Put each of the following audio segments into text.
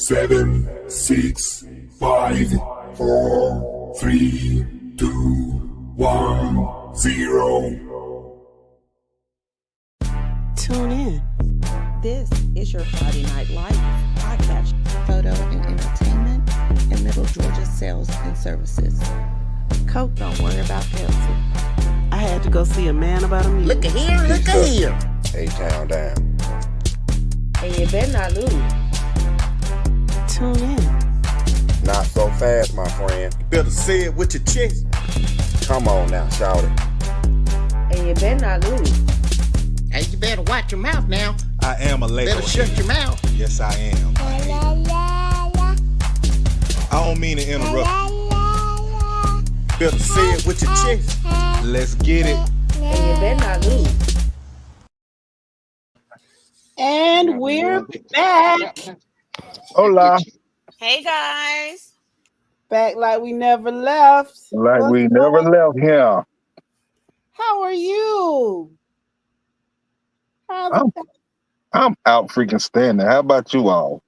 7, 6, 5, 4, 3, 2, 1, 0. Tune in. This is your Friday Night Lights podcast, photo and entertainment, and Middle Georgia sales and services. Coke, don't worry about Pepsi. I had to go see a man about a music. Look at here, look at here. A-Town down. And you better not lose. Tune in. Not so fast, my friend. You better say it with your chest. Come on now, shout it. And you better not lose. Hey, you better watch your mouth now. I am a Lego. Better shut your mouth. Yes, I am. I don't mean to interrupt. Better say it with your chest. Let's get it. And you better not lose. And we're back. Hola. Hey guys. Back like we never left. Like we never left here. How are you? I'm out freaking standing. How about you all?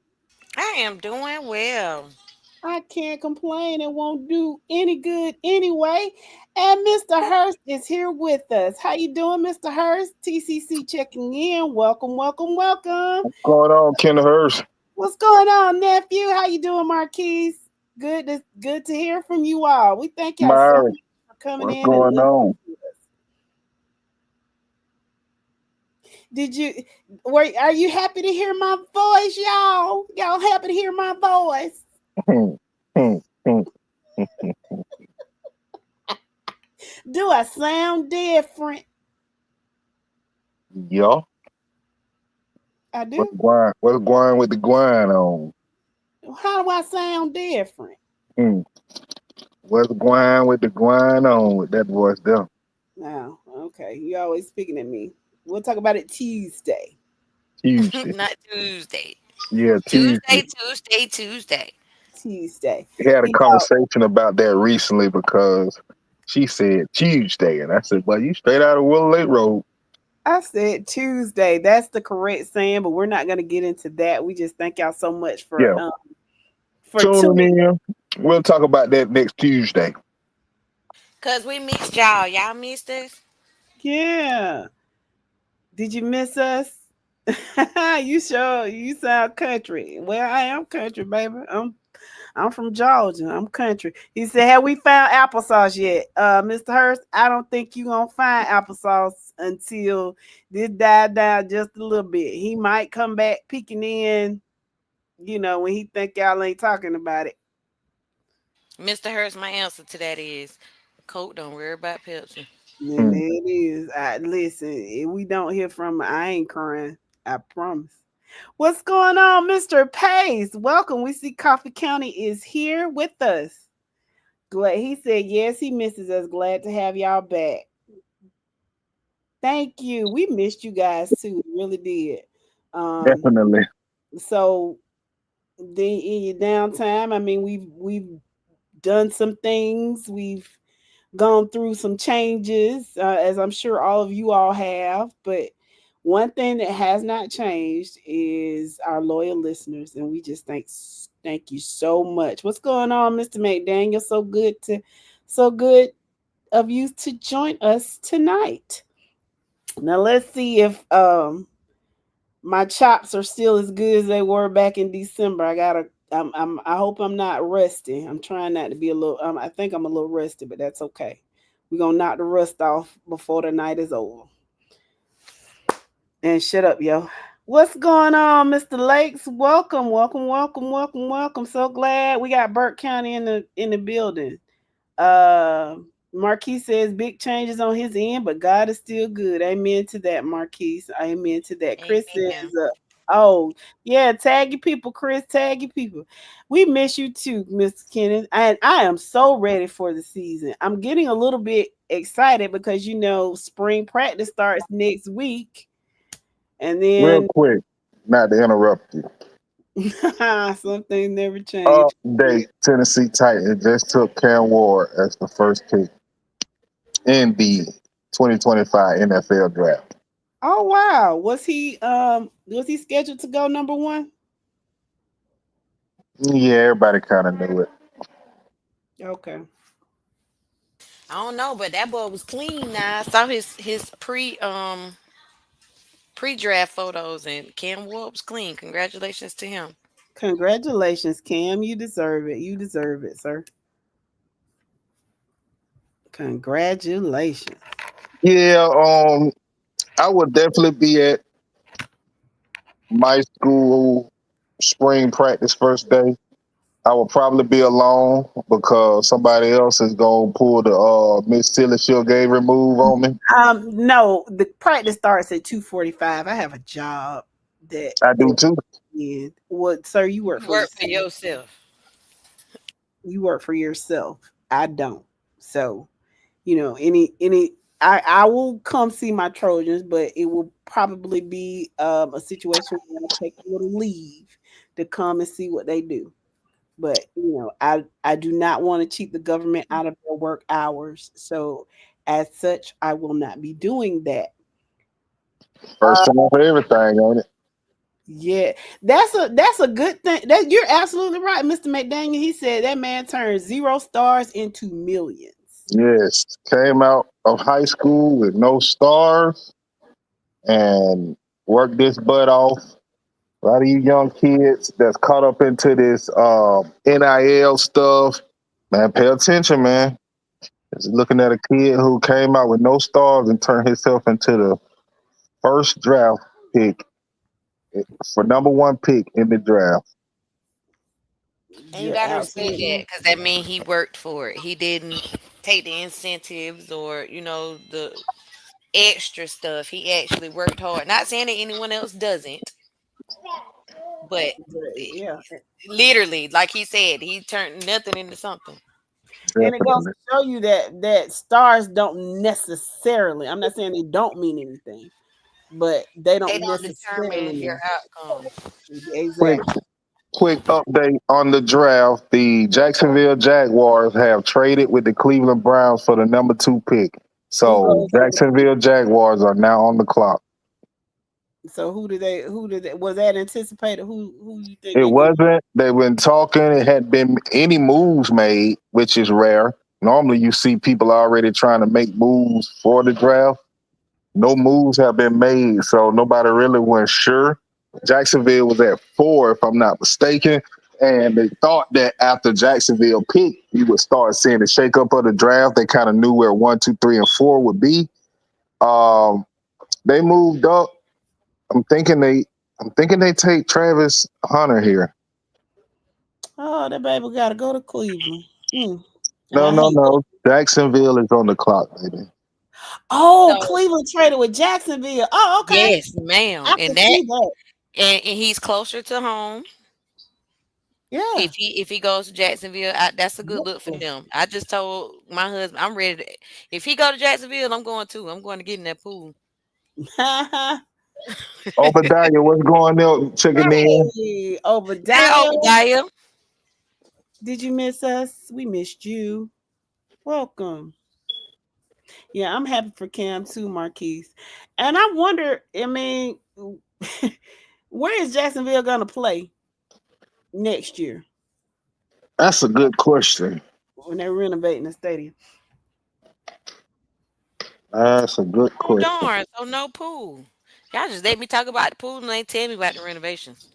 I am doing well. I can't complain. It won't do any good anyway. And Mr. Hurst is here with us. How you doing, Mr. Hurst? TCC checking in. Welcome, welcome, welcome. What's going on, Ken Hurst? What's going on, nephew? How you doing, Marquise? Good to hear from you all. We thank y'all so much for coming in. What's going on? Are you happy to hear my voice, y'all? Y'all happy to hear my voice? Do I sound different? Yeah. I do. What's going with the grind on? How do I sound different? What's going with the grind on with that voice there? Oh, okay. You're always speaking at me. We'll talk about it Tuesday. Not Tuesday. Yeah, Tuesday. We had a conversation about that recently because she said Tuesday, and I said, "Well, you straight out of Willow Lake Road." I said Tuesday. That's the correct saying, but we're not going to get into that. We just thank y'all so much for tuning in. We'll talk about that next Tuesday. Cause we missed y'all. Y'all missed us. Yeah. Did you miss us? You sound country. Well, I am country, baby. I'm from Georgia. I'm country. He said, have we found applesauce yet? Mr. Hurst, I don't think you're going to find applesauce until this died down just a little bit. He might come back peeking in, when he think y'all ain't talking about it. Mr. Hurst, my answer to that is Coke, don't worry about Pepsi. And there it is. Listen, if we don't hear from her, I ain't crying. I promise. What's going on, Mr. Pace? Welcome. We see Coffee County is here with us. Glad he said yes, he misses us. Glad to have y'all back. Thank you. We missed you guys too. We really did. Definitely. So in your downtime, I mean, we've done some things. We've gone through some changes, as I'm sure all of you all have, but one thing that has not changed is our loyal listeners, and we just thank you so much. What's going on, Mr. McDaniel? So good of you to join us tonight. Now let's see if my chops are still as good as they were back in December. I hope I'm not rusty. I'm trying not to be a little. I think I'm a little rusty, but that's okay. We're gonna knock the rust off before the night is over. And shut up, yo. What's going on, Mr. Lakes? Welcome. So glad we got Burke County in the building. Marquis says big changes on his end, but God is still good. Amen to that, Marquis. Amen to that. Chris says, oh, yeah, tag your people, Chris. Tag your people. We miss you too, Mr. Kenneth. And I am so ready for the season. I'm getting a little bit excited because, spring practice starts next week. And then real quick, not to interrupt you. Something never changed. Update: Tennessee Titans just took Cam Ward as the first pick in the 2025 NFL draft. Oh wow. Was he scheduled to go number one? Yeah, everybody kind of knew it. Okay. I don't know, but that boy was clean. Now I saw his pre draft photos, and Cam Ward was clean. Congratulations to him. Congratulations, Cam. You deserve it. You deserve it, sir. Congratulations. Yeah, I would definitely be at my school spring practice first day. I will probably be alone because somebody else is gonna pull the Miss Tilly Shield game remove on me. No, the practice starts at 2:45. I have a job that I do too. is what, sir, you work You for work for yourself. yourself. You work for yourself. I don't. So, any I will come see my Trojans, but it will probably be a situation where I take a little leave to come and see what they do. But I do not want to cheat the government out of their work hours. So as such, I will not be doing that. First time for everything, ain't it? Yeah, that's a good thing. That you're absolutely right, Mr. McDaniel. He said that man turned 0 stars into millions. Yes. Came out of high school with no stars and worked this butt off. A lot of you young kids that's caught up into this NIL stuff, man, pay attention, man. Just looking at a kid who came out with no stars and turned himself into the first draft pick for number one pick in the draft. And you You're gotta respect that absolutely because that means he worked for it. He didn't take the incentives or the extra stuff. He actually worked hard. Not saying that anyone else doesn't, but yeah. literally, like he said, he turned nothing into something. And it goes Definitely. to show you that stars don't necessarily. I'm not saying they don't mean anything, but they They don't don't necessarily determine your mean outcome. Quick, exactly. quick update on the draft. The Jacksonville Jaguars have traded with the Cleveland Browns for the number two pick. Who So goes to the Jacksonville Jaguars are now on the clock. so who did they was that anticipated? Who you think It they get? wasn't. They've been talking. It hadn't been any moves made, which is rare. Normally, you see people already trying to make moves for the draft. No moves have been made, so nobody really was sure. Jacksonville was at four, if I'm not mistaken, and they thought that after Jacksonville picked, you would start seeing the shakeup of the draft. They kind of knew where one, two, three, and four would be. Um, they moved up. I'm thinking they, I'm thinking they take Travis Hunter here. Oh, that baby got to go to Cleveland. Hmm. No, I no, hate that. no. Jacksonville is on the clock, baby. Oh, So Cleveland traded with Jacksonville. Oh, okay. yes, ma'am, I can see that. and he's closer to home. Yeah. If he goes to Jacksonville, that's a good look for them. I just told my husband I'm ready. If he go to Jacksonville, I'm going too. I'm going to get in that pool. Obadiah, what's going on? Checking in. Hey, Hey, Obadiah. Obadiah. Did you miss us? We missed you. Welcome. Yeah, I'm happy for Cam too, Marquise. And I wonder, I mean, where is Jacksonville gonna play next year That's a good question. when they're renovating the stadium? That's a good Oh question. darn! So no pool. Y'all just let me talk about the pool and they tell me about the renovations.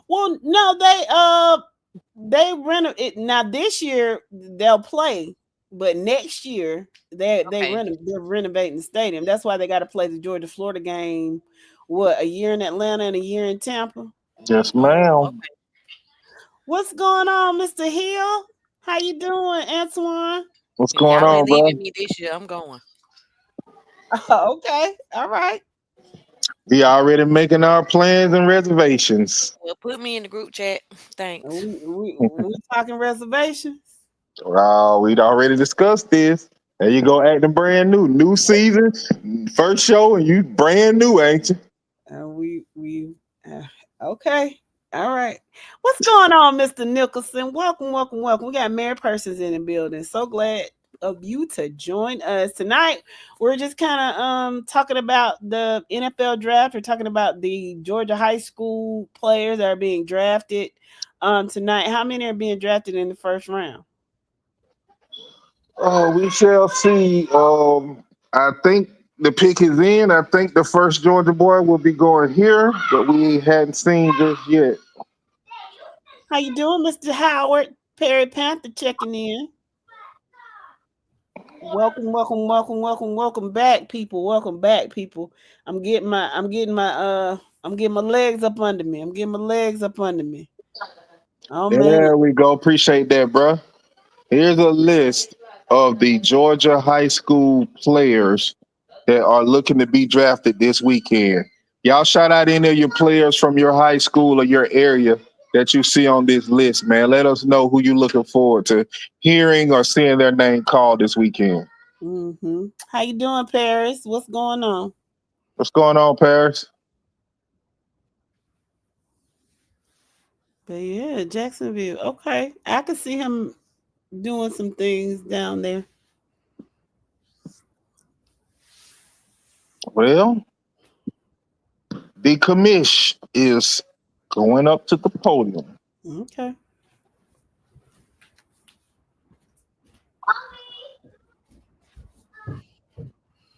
Well, no, they renovate it now. This year they'll play, but next year Okay. they're renovating the stadium. That's why they got to play the Georgia Florida game. What, a year in Atlanta and a year in Tampa? Yes, Oh, ma'am. okay. What's going on, Mr. Hill? How you doing, Antoine? What's And going y'all ain't on, bro? leaving me this year. I'm going. Okay, all right. We already making our plans and reservations. Well, put me in the group chat. Thanks. We talking reservations. We'd already discussed this. There you go, acting brand new. New season, first show, and you brand new, ain't you? We uh, okay. All right. What's going on, Mr. Nicholson? Welcome, welcome, welcome. We got married persons in the building. So glad of you to join us tonight. We're just kind of talking about the NFL draft. We're talking about the Georgia high school players that are being drafted tonight. How many are being drafted in the first round? Oh, we shall see. I think the pick is in. I think the first Georgia boy will be going here, but we hadn't seen just yet. How you doing, Mr. Howard? Perry Panther checking in. Welcome back, people. Welcome back, people. I'm getting my legs up under me. I'm getting my legs up under me. Oh man. There we go. Appreciate that, bro. Here's a list of the Georgia high school players that are looking to be drafted this weekend. Y'all shout out any of your players from your high school or your area that you see on this list, man. Let us know who you looking forward to hearing or seeing their name called this weekend. How you doing, Paris? What's going on? What's going on, Paris? But yeah, Jacksonville. Okay, I could see him doing some things down there. Well, the commish is going up to the podium. Okay.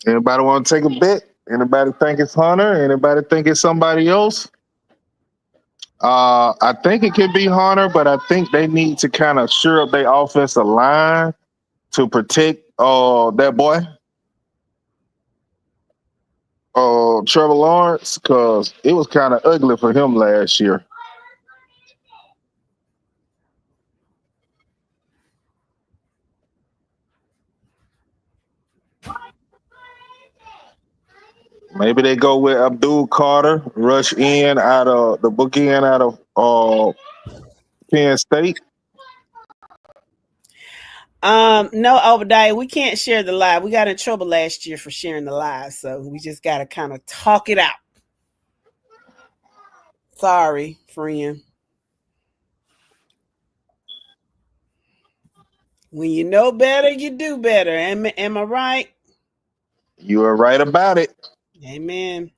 Anybody want to take a bet? Anybody think it's Hunter? Anybody think it's somebody else? I think it could be Hunter, but I think they need to kind of shore up their offensive line to protect that boy, Trevor Lawrence, because it was kind of ugly for him last year. Maybe they go with Abdul Carter, rush in out of the bookend out of Penn State. No, Obadiah, we can't share the live. We got in trouble last year for sharing the live, so we just gotta kind of talk it out. Sorry, friend. When you know better, you do better. Am I right? You are right about it. Amen.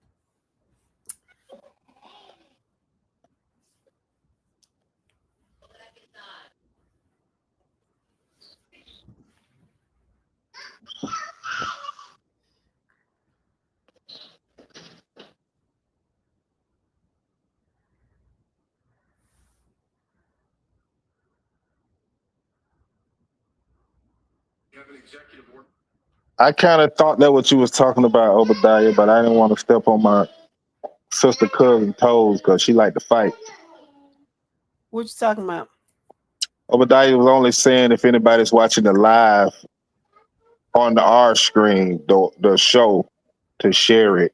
I kind of thought that what you was talking about, Obadiah, but I didn't want to step on my sister cousin toes because she liked to fight. What you talking about? Obadiah was only saying if anybody's watching the live on the R screen, the show, to share it.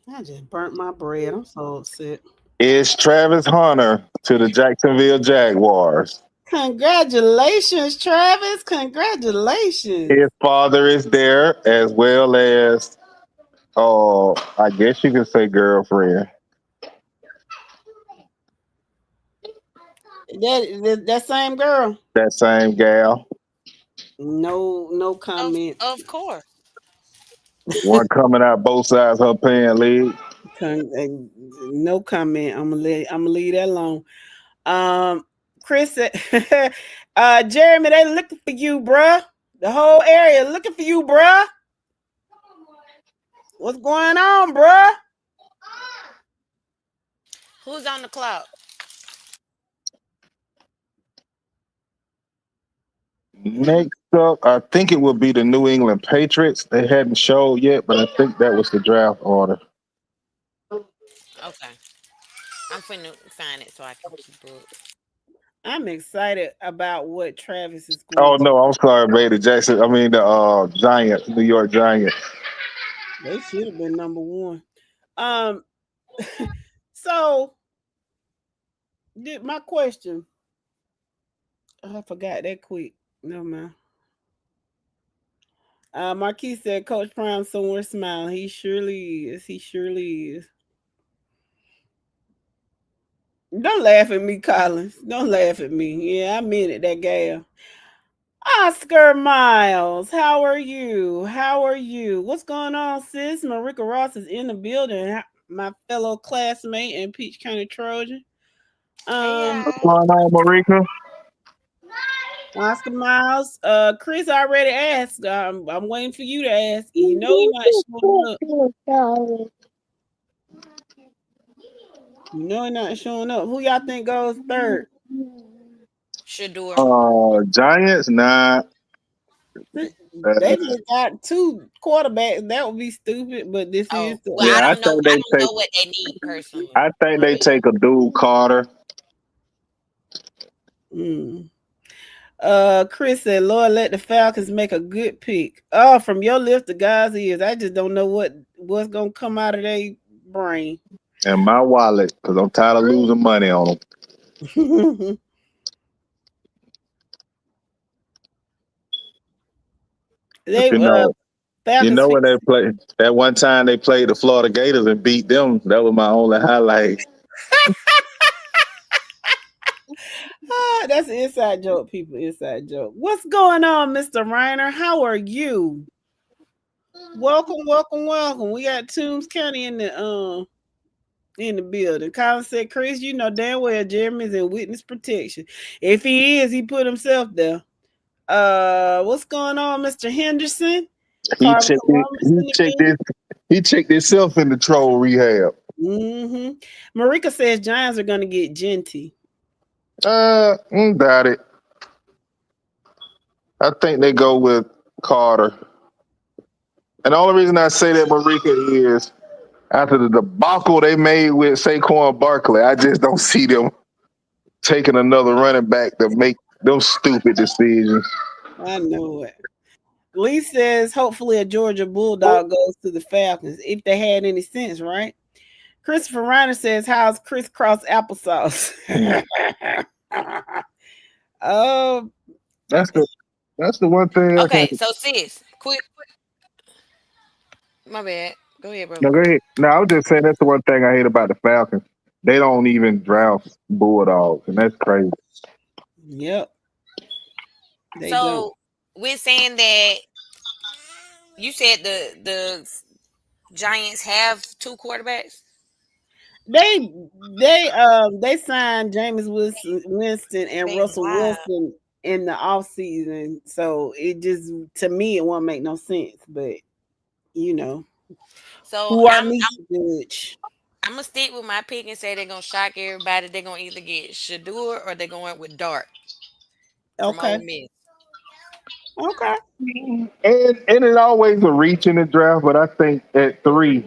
I just burnt my bread. I'm so upset. It's Travis Hunter to the Jacksonville Jaguars. Congratulations, Travis. Congratulations. His father is there as well as, I guess you could say girlfriend. That same girl. That same gal. No comment. Of course. One coming out both sides of her pant leg. No comment. I'm gonna leave that alone. Chris said, Jeremy, they looking for you, bruh. The whole area looking for you, bruh. What's going on, bruh? Who's on the clock? Next up, I think it will be the New England Patriots. They hadn't showed yet, but I think that was the draft order. Okay. I'm finna find it so I can keep up. I'm excited about what Travis is Oh going to. no, I'm sorry, Brady Jackson. I mean the Giants, New York Giants. They should have been number one. So my question. I forgot that quick. Never mind. Marquis said Coach Prime somewhere smiling. He surely is. He surely is. Don't laugh at me, Collins. Don't laugh at me. Yeah, I meant it, that gal. Oscar Miles, how are you? How are you? What's going on, sis? Marika Ross is in the building. My fellow classmate and Peach County Trojan. Hey, What's y'all. going on, Marika? Oscar Miles. Chris already asked. I'm waiting for you to ask. You know you're not showing up. You know you're not showing up. Who y'all think goes third? Shador. Giants, nah. They just got two quarterbacks. That would be stupid, but this is Oh, the well, I Yeah, don't know. I don't know what they need personally. I think they But take a dude Carter. Mm. Chris said, Lord, let the Falcons make a good pick. Oh, from your lips to God's ears. I just don't know what's gonna come out of their brain. And my wallet, because I'm tired of losing money on them. They You know, Falcons when they fix. play that one time they played the Florida Gators and beat them. That was my only highlight. That's an inside joke, people. Inside joke. What's going on, Mr. Reiner? How are you? Welcome, welcome, welcome. We got Toombs County in the building. Colin said, Chris, you know damn well Jeremy's in witness protection. If he is, he put himself there. What's going on, Mr. Henderson? He Carmen checked it. Columbus in the building. He checked himself in the troll rehab. Marika says Giants are gonna get Genty. Doubt it. I think they go with Carter. And the only reason I say that, Marika, is after the debacle they made with Saquon Barkley, I just don't see them taking another running back to make those stupid decisions. I know it. Lee says hopefully a Georgia Bulldog goes to the Falcons if they had any sense, right? Christopher Reiner says, how's crisscross applesauce? Oh, That's the one thing I can. okay, so sis, quick. My bad. Go ahead, bro. No, go ahead. No, I was just saying that's the one thing I hate about the Falcons. They don't even draft Bulldogs, and that's crazy. yep. They don't. So we're saying that you said the Giants have two quarterbacks. They signed Jameis Winston and Russell Wow. Wilson in the off season, so it just to me it won't make no sense. But you know, So who are me to judge? I'm gonna stick with my pick and say they're gonna shock everybody. They're gonna either get Shador or they're going with Dart from Okay, Ole Miss. okay. And it always a reach in the draft, but I think at 3,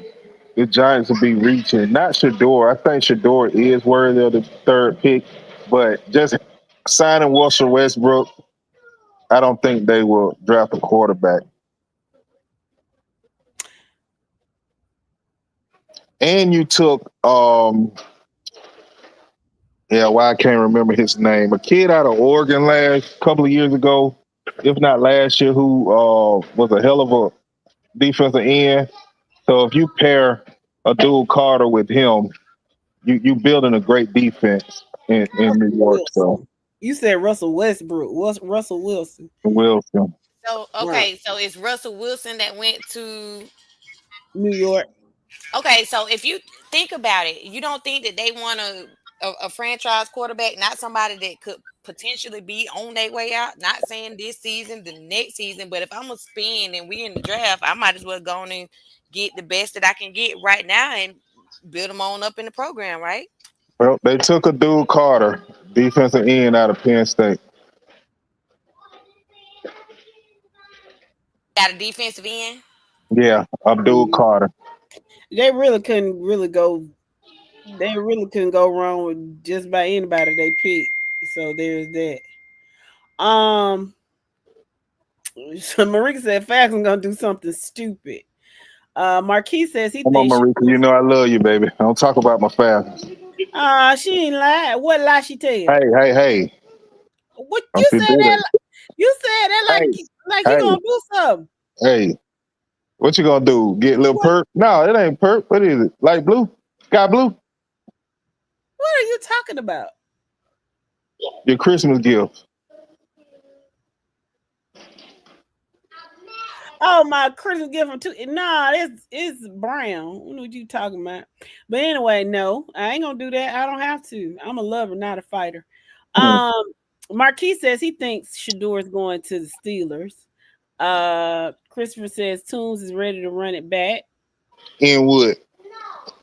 the Giants will be reaching. Not Shador. I think Shador is worthy of the third pick, but just signing Russell Westbrook, I don't think they will draft a quarterback. And you took why I can't remember his name. A kid out of Oregon last couple of years ago, if not last year, who was a hell of a defensive end. So if you pair a dual Carter with him, you building a great defense in New York. So You said Russell Westbrook. What's Russell Wilson? Wilson. So Right. okay, so it's Russell Wilson that went to. New York. Okay, so if you think about it, you don't think that they want a franchise quarterback, not somebody that could potentially be on their way out. Not saying this season, the next season, but if I'm a spin and we in the draft, I might as well go on and get the best that I can get right now and build them on up in the program, right? Well, they took a dual Carter, defensive end out of Penn State. Got a defensive end. Yeah, Abdul Carter. They really couldn't really go. They really couldn't go wrong with just about anybody they picked. So there's that. So Marika said Falcons gonna do something stupid. Marquis says he Come on, thinks Marika. You know I love you, baby. I don't talk about my Falcons. she ain't lied. What lie she tell? Hey. What Don't you you said do that? that. You said that Hey, like you hey, gonna do something. hey. What you gonna do? Get a little What perp? No, it ain't perp. What is it? Light blue? Sky blue? what are you talking about? Your Christmas gift. Oh, my Christmas gift from two. Nah, it's brown. I don't know what you talking about. But anyway, no, I ain't gonna do that. I don't have to. I'm a lover, not a fighter. Hmm. Um, Marquis says he thinks Shador is going to the Steelers. Christopher says Toombs is ready to run it back. In Wood.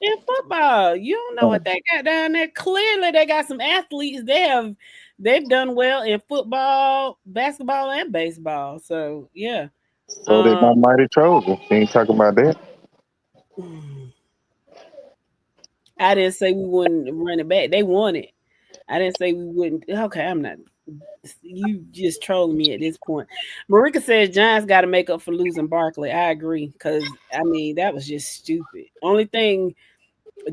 In football, you don't know what they got down there. Clearly, they got some athletes. They've done well in football, basketball, and baseball. So yeah. So they Um, my mighty Trojans. Ain't talking about that. I didn't say we wouldn't run it back. They won it. I didn't say we wouldn't. Okay, I'm not. You just trolling me at this point. Marika says Giants got to make up for losing Barkley. I agree because I mean that was just stupid. Only thing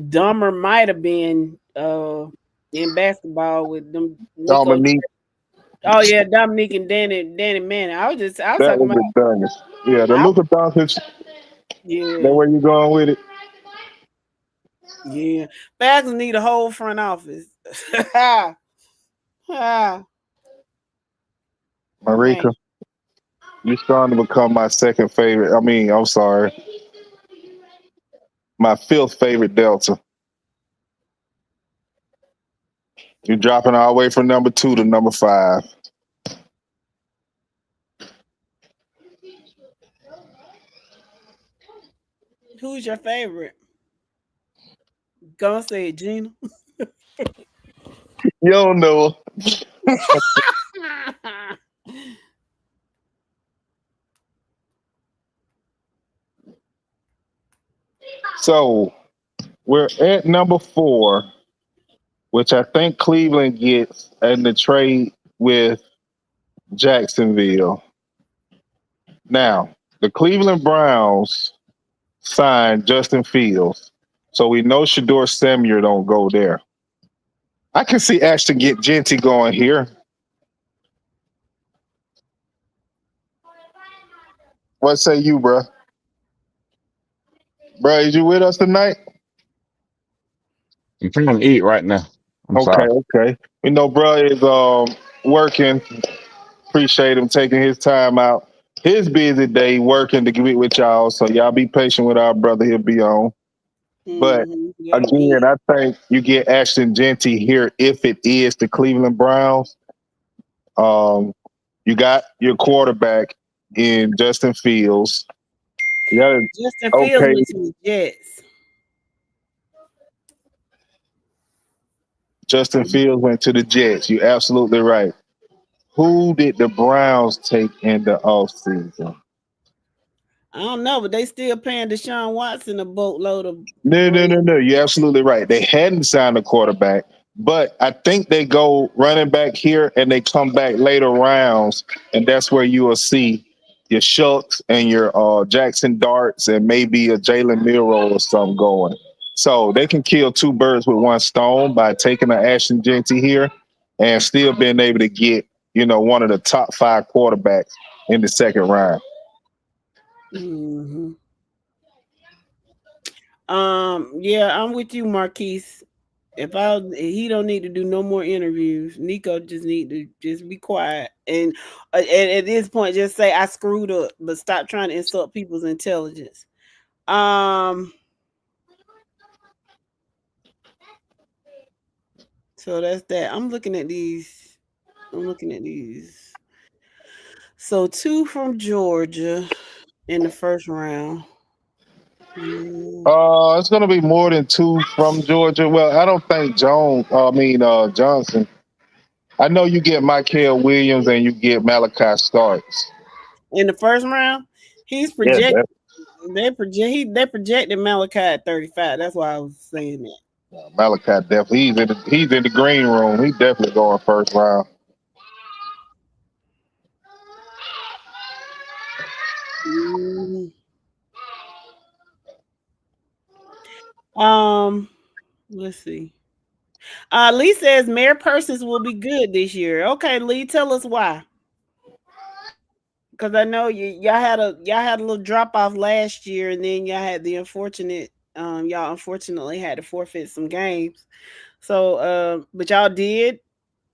dumber might have been in basketball with them Nico. Dominique, Oh yeah, Dominique and Danny Manning. I was that talking was about. the dumbest. Yeah, the I Luka Doncic, that yeah where you going with it? yeah. Falcons need a whole front office. Ah, man. Marika, you starting to become my second favorite. I mean, I'm sorry, my fifth favorite Delta. You're dropping all the way from number 2 to number 5. Who's your favorite? Gonna say it, Gina. You don't know. So we're at number 4, which I think Cleveland gets in the trade with Jacksonville. Now, the Cleveland Browns signed Justin Fields. So we know Shador Samuel don't go there. I can see Ashton get Genty going here. What say you, bruh? Bruh, is you with us tonight? I'm trying to eat right now. I'm Okay, sorry. okay. We know bruh is working. Appreciate him taking his time out. His busy day working to get with y'all. So y'all be patient with our brother. He'll be on. But Yeah, I'm again, eating. I think you get Ashton Genty here if it is the Cleveland Browns. Um, you got your quarterback in Justin Fields. You got a Justin Fields okay. went to the Jets. Justin Fields went to the Jets. You're absolutely right. Who did the Browns take in the offseason? I don't know, but they still paying Deshaun Watson a boatload of No, no, bread. no, no. You're absolutely right. They hadn't signed a quarterback, but I think they go running back here and they come back later rounds, and that's where you will see your Schultz and your Jackson Darts and maybe a Jalen Milrow or something going. So they can kill two birds with one stone by taking an Ashton Genty here and still being able to get, one of the top 5 quarterbacks in the second round. Hmm. Yeah, I'm with you, Marquise. He don't need to do no more interviews. Nico just need to just be quiet and at this point just say I screwed up, but stop trying to insult people's intelligence. Um, so that's that. I'm looking at these. So 2 from Georgia in the first round. Mm. It's going to be more than 2 from Georgia. Well, I don't think Johnson. I know you get Michael Williams and you get Malachi Starks. In the first round, he's Yeah, projected. They projected Malachi at 35. That's why I was saying that. Malachi definitely. He's in the green room. He's definitely going first round. Mm. Um, let's see. Lee says Mayor Persons will be good this year. Okay, Lee, tell us why. Because I know y'all had a little drop off last year, and then y'all had the unfortunate y'all unfortunately had to forfeit some games. So but y'all did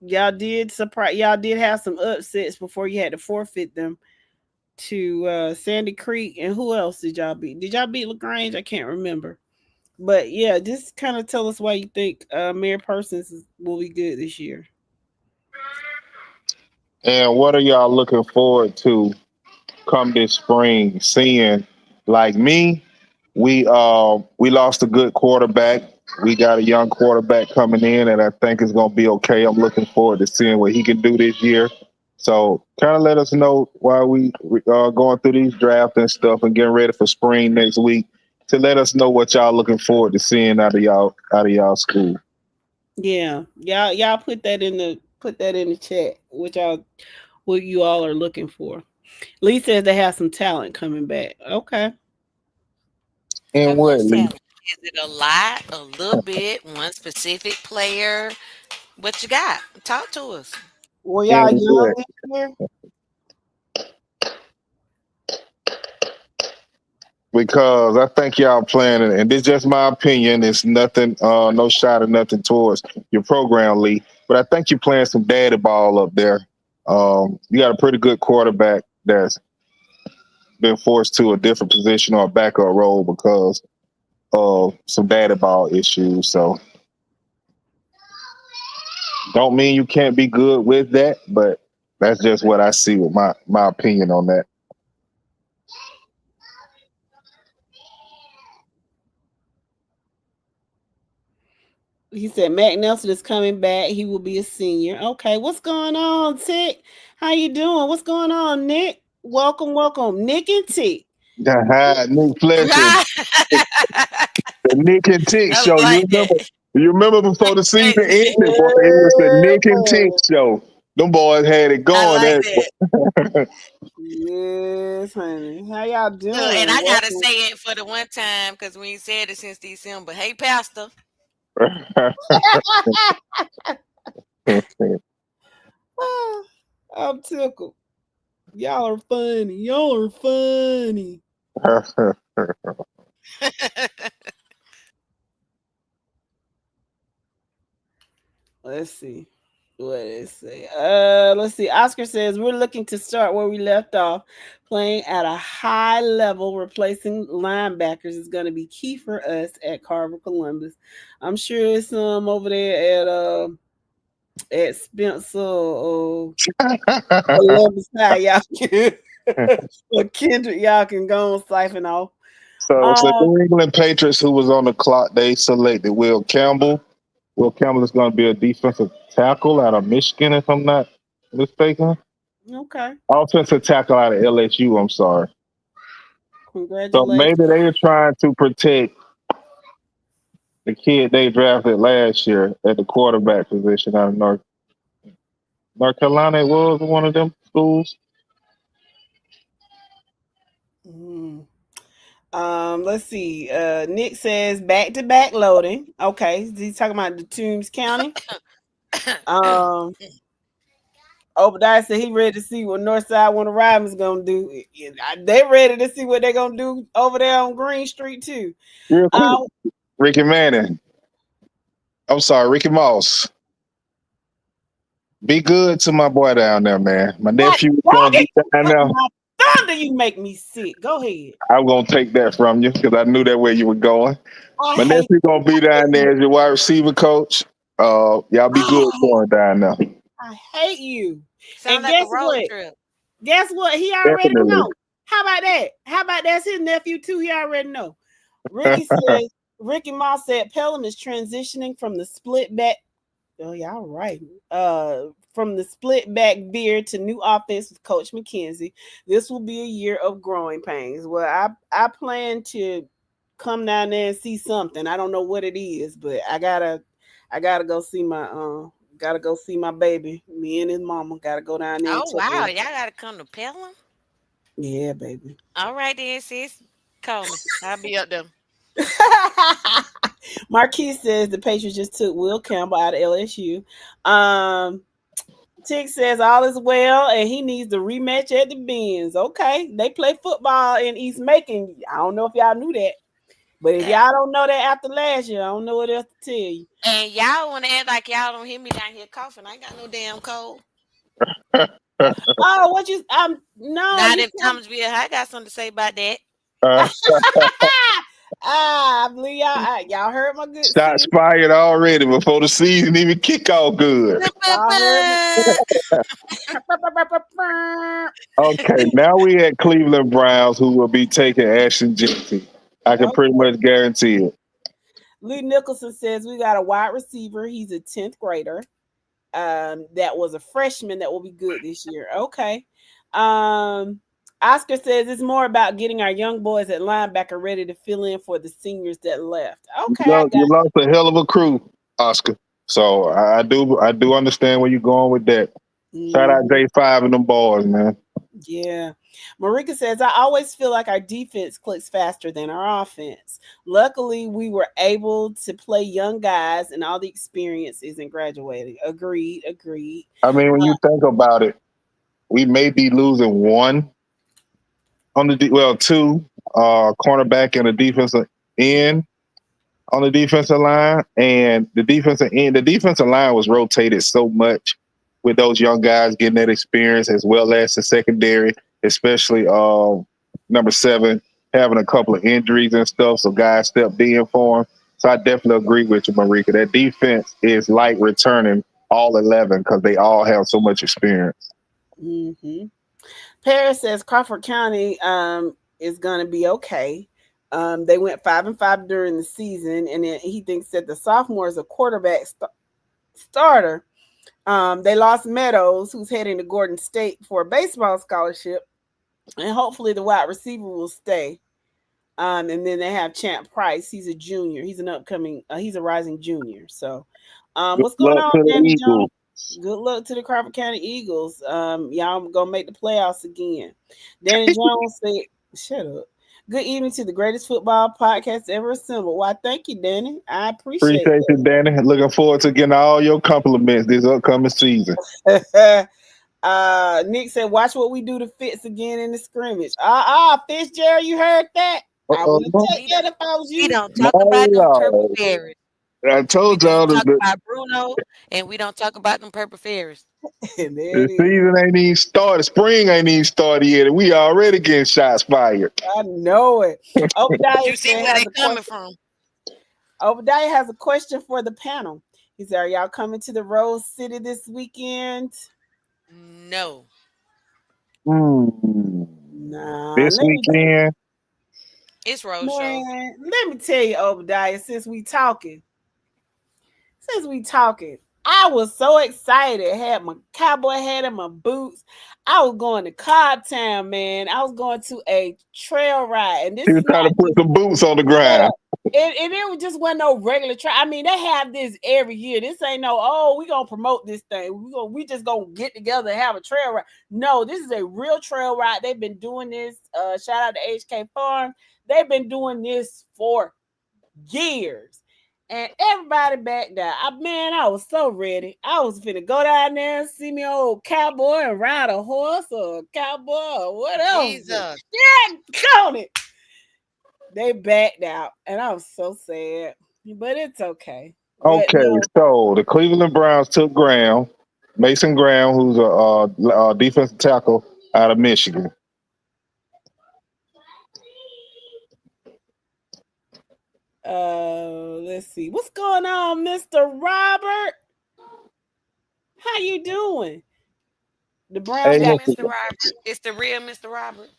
have some upsets before you had to forfeit them. to Sandy Creek, and who else did y'all beat? Did y'all beat LaGrange? I can't remember. But yeah, just kind of tell us why you think Mayor Parsons will be good this year. And what are y'all looking forward to come this spring? Seeing like me, we lost a good quarterback. We got a young quarterback coming in, and I think it's gonna be okay. I'm looking forward to seeing what he can do this year. So, kind of let us know why we going through these drafts and stuff, and getting ready for spring next week. To let us know what y'all looking forward to seeing out of y'all school. Yeah, y'all put that in the chat. What you all are looking for. Lee says they have some talent coming back. Okay. How And what, much Lee? talent? Is it a lot, a little bit, one specific player? What you got? Talk to us. Were y'all And young what? this year? Because I think y'all playing, and this is just my opinion. It's nothing, no shot or nothing towards your program, Lee. But I think you're playing some daddy ball up there. You got a pretty good quarterback that's been forced to a different position or a backup role because of some daddy ball issues. So don't mean you can't be good with that, but that's just what I see with my opinion on that. He said Mac Nelson is coming back. He will be a senior. Okay, what's going on, Tick? How you doing? What's going on, Nick? Welcome, Nick and Tick. Nick Fletcher, the Nick and Tick I show. You like remember? that. You remember before the season ended, boy? It was the Nick and Tick show. Them boys had it I going. like There. that. Yes, honey. How y'all Look, and doing? I gotta Welcome. say it for the one time because we ain't said it since December. Hey, Pastor. I'm tickled. Y'all are funny. Y'all are funny. Let's see. What is say? Let's see. Oscar says we're looking to start where we left off, playing at a high level. Replacing linebackers is going to be key for us at Carver Columbus. I'm sure it's some over there at Spencer Columbus High. Y'all can or Kendrick. Y'all can go and siphon off. So it's the Um. New England Patriots who was on the clock. They selected Will Campbell. Will Campbell is going to be a defensive tackle out of Michigan, if I'm not mistaken. Okay. Offensive tackle out of LSU. I'm sorry. So maybe Congratulations. they are trying to protect the kid they drafted last year at the quarterback position out of North Carolina. It was one of them schools. Mm. Let's see. Nick says back to back loading. Okay, he's talking about the Toombs County. Um, Obadiah said he ready to see what Northside Winter Ryman's gonna do. They ready to see what they're gonna do over there on Green Street too. Real quick, Um, Ricky Manning. I'm sorry, Ricky Moss. Be good to my boy down there, man. My God nephew is dog gonna it! be down there. My thunder, you make me sick. Go ahead. I'm gonna take that from you because I knew that where you were going. I My hate nephew you. gonna be I hate down you. there as your wide receiver coach. Y'all be I good hate, going down there. I hate you. Sound And like a guess road what? trip. Guess what? He already Definitely. know. How about that? How about that's his nephew too? He already know. Ricky says Ricky Moss said Pelham is transitioning from the split back. Oh, y'all right. From the split back veer to new offense with Coach McKenzie. This will be a year of growing pains. Well, I plan to come down there and see something. I don't know what it is, but I gotta go see my baby. Me and his mama gotta go down there and Oh check wow, in. y'all gotta come to Pelham. Yeah, baby. All right then, sis. Call me. I'll be up there. Marquis says the Patriots just took Will Campbell out of LSU. Um, Tick says all is well and he needs the rematch at the Benz. Okay, they play football in East Macon. I don't know if y'all knew that, but if y'all don't know that after last year, I don't know what else to tell you. And y'all want to act like y'all don't hear me down here coughing. I ain't got no damn cold. Oh, what you no, Now you that Thomasville High got something to say about that. Uh, I believe y'all heard my good shots sis. fired already before the season even kick off good. Y'all heard me. Okay, now we at Cleveland Browns, who will be taking Ashton Jeanty. I can pretty Okay. much guarantee it. Lee Nicholson says we got a wide receiver. He's a 10th grader. That was a freshman that will be good this year. Okay. Oscar says it's more about getting our young boys at linebacker ready to fill in for the seniors that left. Okay, I You got lost a hell of a crew, Oscar. So I do understand where you're going with that. Shout out you. J5 and them boys, man. Yeah. Marika says, I always feel like our defense clicks faster than our offense. Luckily, we were able to play young guys and all the experience isn't graduating. Agreed. Agreed. I mean, when you think about it, we may be losing one on two cornerback and a defensive end on the defensive line, and the defensive line was rotated so much with those young guys getting that experience as well as the secondary, especially number 7 having a couple of injuries and stuff, so guys stepped in for him. So I definitely agree with you, Marika. That defense is like returning all 11 because they all have so much experience. Mm-hmm. Paris says Crawford County is going to be okay. They went 5-5 during the season, and then he thinks that the sophomore is a quarterback starter. They lost Meadows, who's heading to Gordon State for a baseball scholarship, and hopefully the wide receiver will stay. And then they have Champ Price. He's a junior. He's an upcoming. He's a rising junior. So, Good what's going luck on, to the Danny Eagles. Jones? Good luck to the Crawford County Eagles. Y'all gonna make the playoffs again. Danny Jones said, "Shut up." Good evening to the greatest football podcast ever assembled. Why, thank you, Danny. I appreciate Appreciate you, Danny. Looking forward to getting all your compliments this upcoming season. that. Nick said, "Watch what we do to Fitz again in the scrimmage." Fitzgerald, you heard that? I wouldn't Uh-oh. take that if I was We you. don't My talk about them purple Lord. fairies. I We told y'all don't talk that about Bruno, and we don't talk about them purple fairies. And there the it is. season ain't even started. Spring ain't even started yet, and we already getting shots fired. I know it. But Obadiah you see said where has they a coming question. from. Obadiah has a question for the panel. He said, "Are y'all coming to the Rose City this weekend?" No. Hmm. Nah, This weekend, It's road show. let me tell you, Obadiah, since we talking, I was so excited. I had my cowboy hat and my boots. I was going to Cobtown, man. I was going to a trail ride, and she this was is trying not to put just some boots on the yeah. ground. And it just wasn't no regular trail. I mean, they have this every year. This ain't no, oh, we gonna promote this thing. We just gonna get together and have a trail ride. No, this is a real trail ride. They've been doing this. Shout out to HK Farm. They've been doing this for years. And everybody backed out. I was so ready. I was finna go down there and see me old cowboy and ride a horse or a cowboy or what else. Jesus. Yeah, on it. They backed out, and I was so sad. But it's okay. But Okay, no, so the Cleveland Browns took ground. Mason Graham, who's a defensive tackle out of Michigan. let's see. What's going on, Mr. Robert? How you doing? The Browns Hey, Hey, got Mr. Mr. Robert. It's the real Mr. Robert.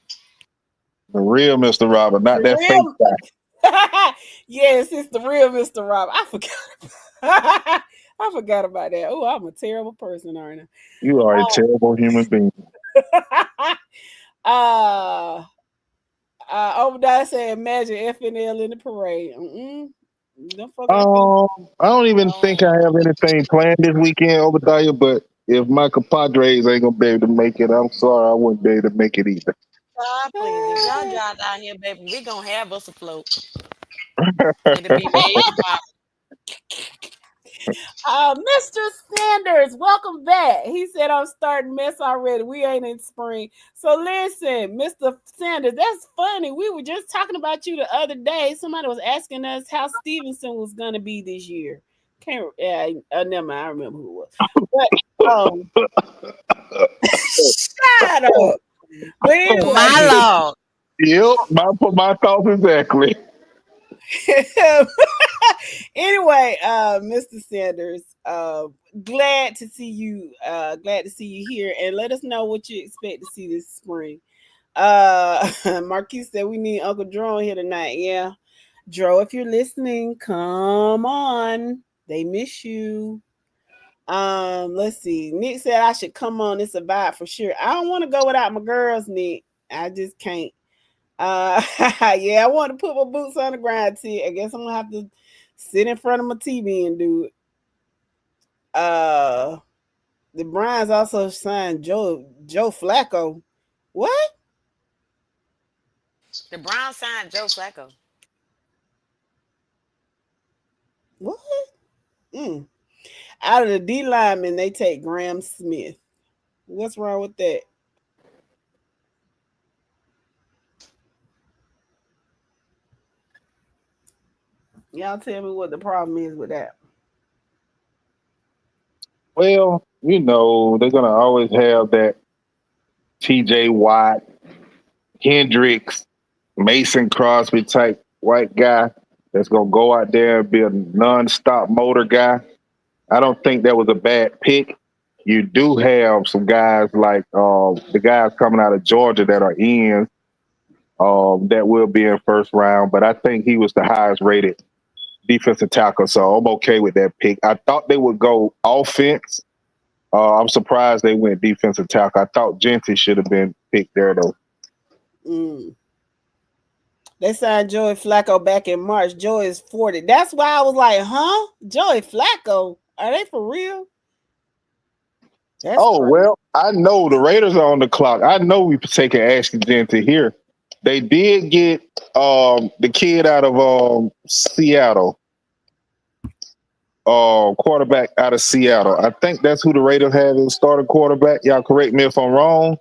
The real Mr. Robert, not the that fake real. guy. Yes, it's the real Mr. Robert. I forgot. I forgot about that. Oh, I'm a terrible person, aren't You are a terrible human being. I? Obadiah said, "Imagine FNL in the parade." Don't fuck with the I don't even think I have Oh, anything planned this weekend, Obadiah. But if my compadres ain't gonna be able to make it, I'm sorry, I wouldn't be able to make it either. God, please. If y'all FNL. drive down here, baby, we gonna have us a float. It'll be made to pop. Mr. Sanders, welcome back. He said, "I'm starting mess already. We ain't in spring." So listen, Mr. Sanders, that's funny. We were just talking about you the other day. Somebody was asking us how Stevenson was going to be this year. Can't, yeah, never mind. I remember who it was. But Shut up. But My anyway, lord. Yep, my thoughts exactly. anyway, Mr. Sanders, glad to see you. Glad to see you here, and let us know what you expect to see this spring. Marquise said we need Uncle Dro here tonight. Yeah, Dro, if you're listening, come on. They miss you. Let's see. Nick said I should come on. It's a vibe for sure. I don't want to go without my girls, Nick. I just can't. Yeah, I want to put my boots on the ground. See, I guess I'm gonna have to sit in front of my TV and do it. Uh, the Browns also signed Joe Flacco. What? The Browns signed Joe Flacco. What? Mm. Out of the D lineman, they take Graham Smith. What's wrong with that? Y'all tell me what the problem is with that. Well, they're gonna always have that T.J. Watt, Hendricks, Mason Crosby type white guy that's gonna go out there and be a non-stop motor guy. I don't think that was a bad pick. You do have some guys like the guys coming out of Georgia that are in that will be in first round, but I think he was the highest rated defensive tackle, so I'm okay with that pick. I thought they would go offense. I'm surprised they went defensive tackle. I thought Genty should have been picked there though. Mm. They signed Joey Flacco back in March. Joey is 40. That's why I was like, huh? Joey Flacco? Are they for real? That's crazy. Well, I know the Raiders are on the clock. I know we're taking Ashton Genty here. They did get the kid out of Seattle, quarterback out of Seattle. I think that's who the Raiders have as starting quarterback. Y'all correct me if I'm wrong.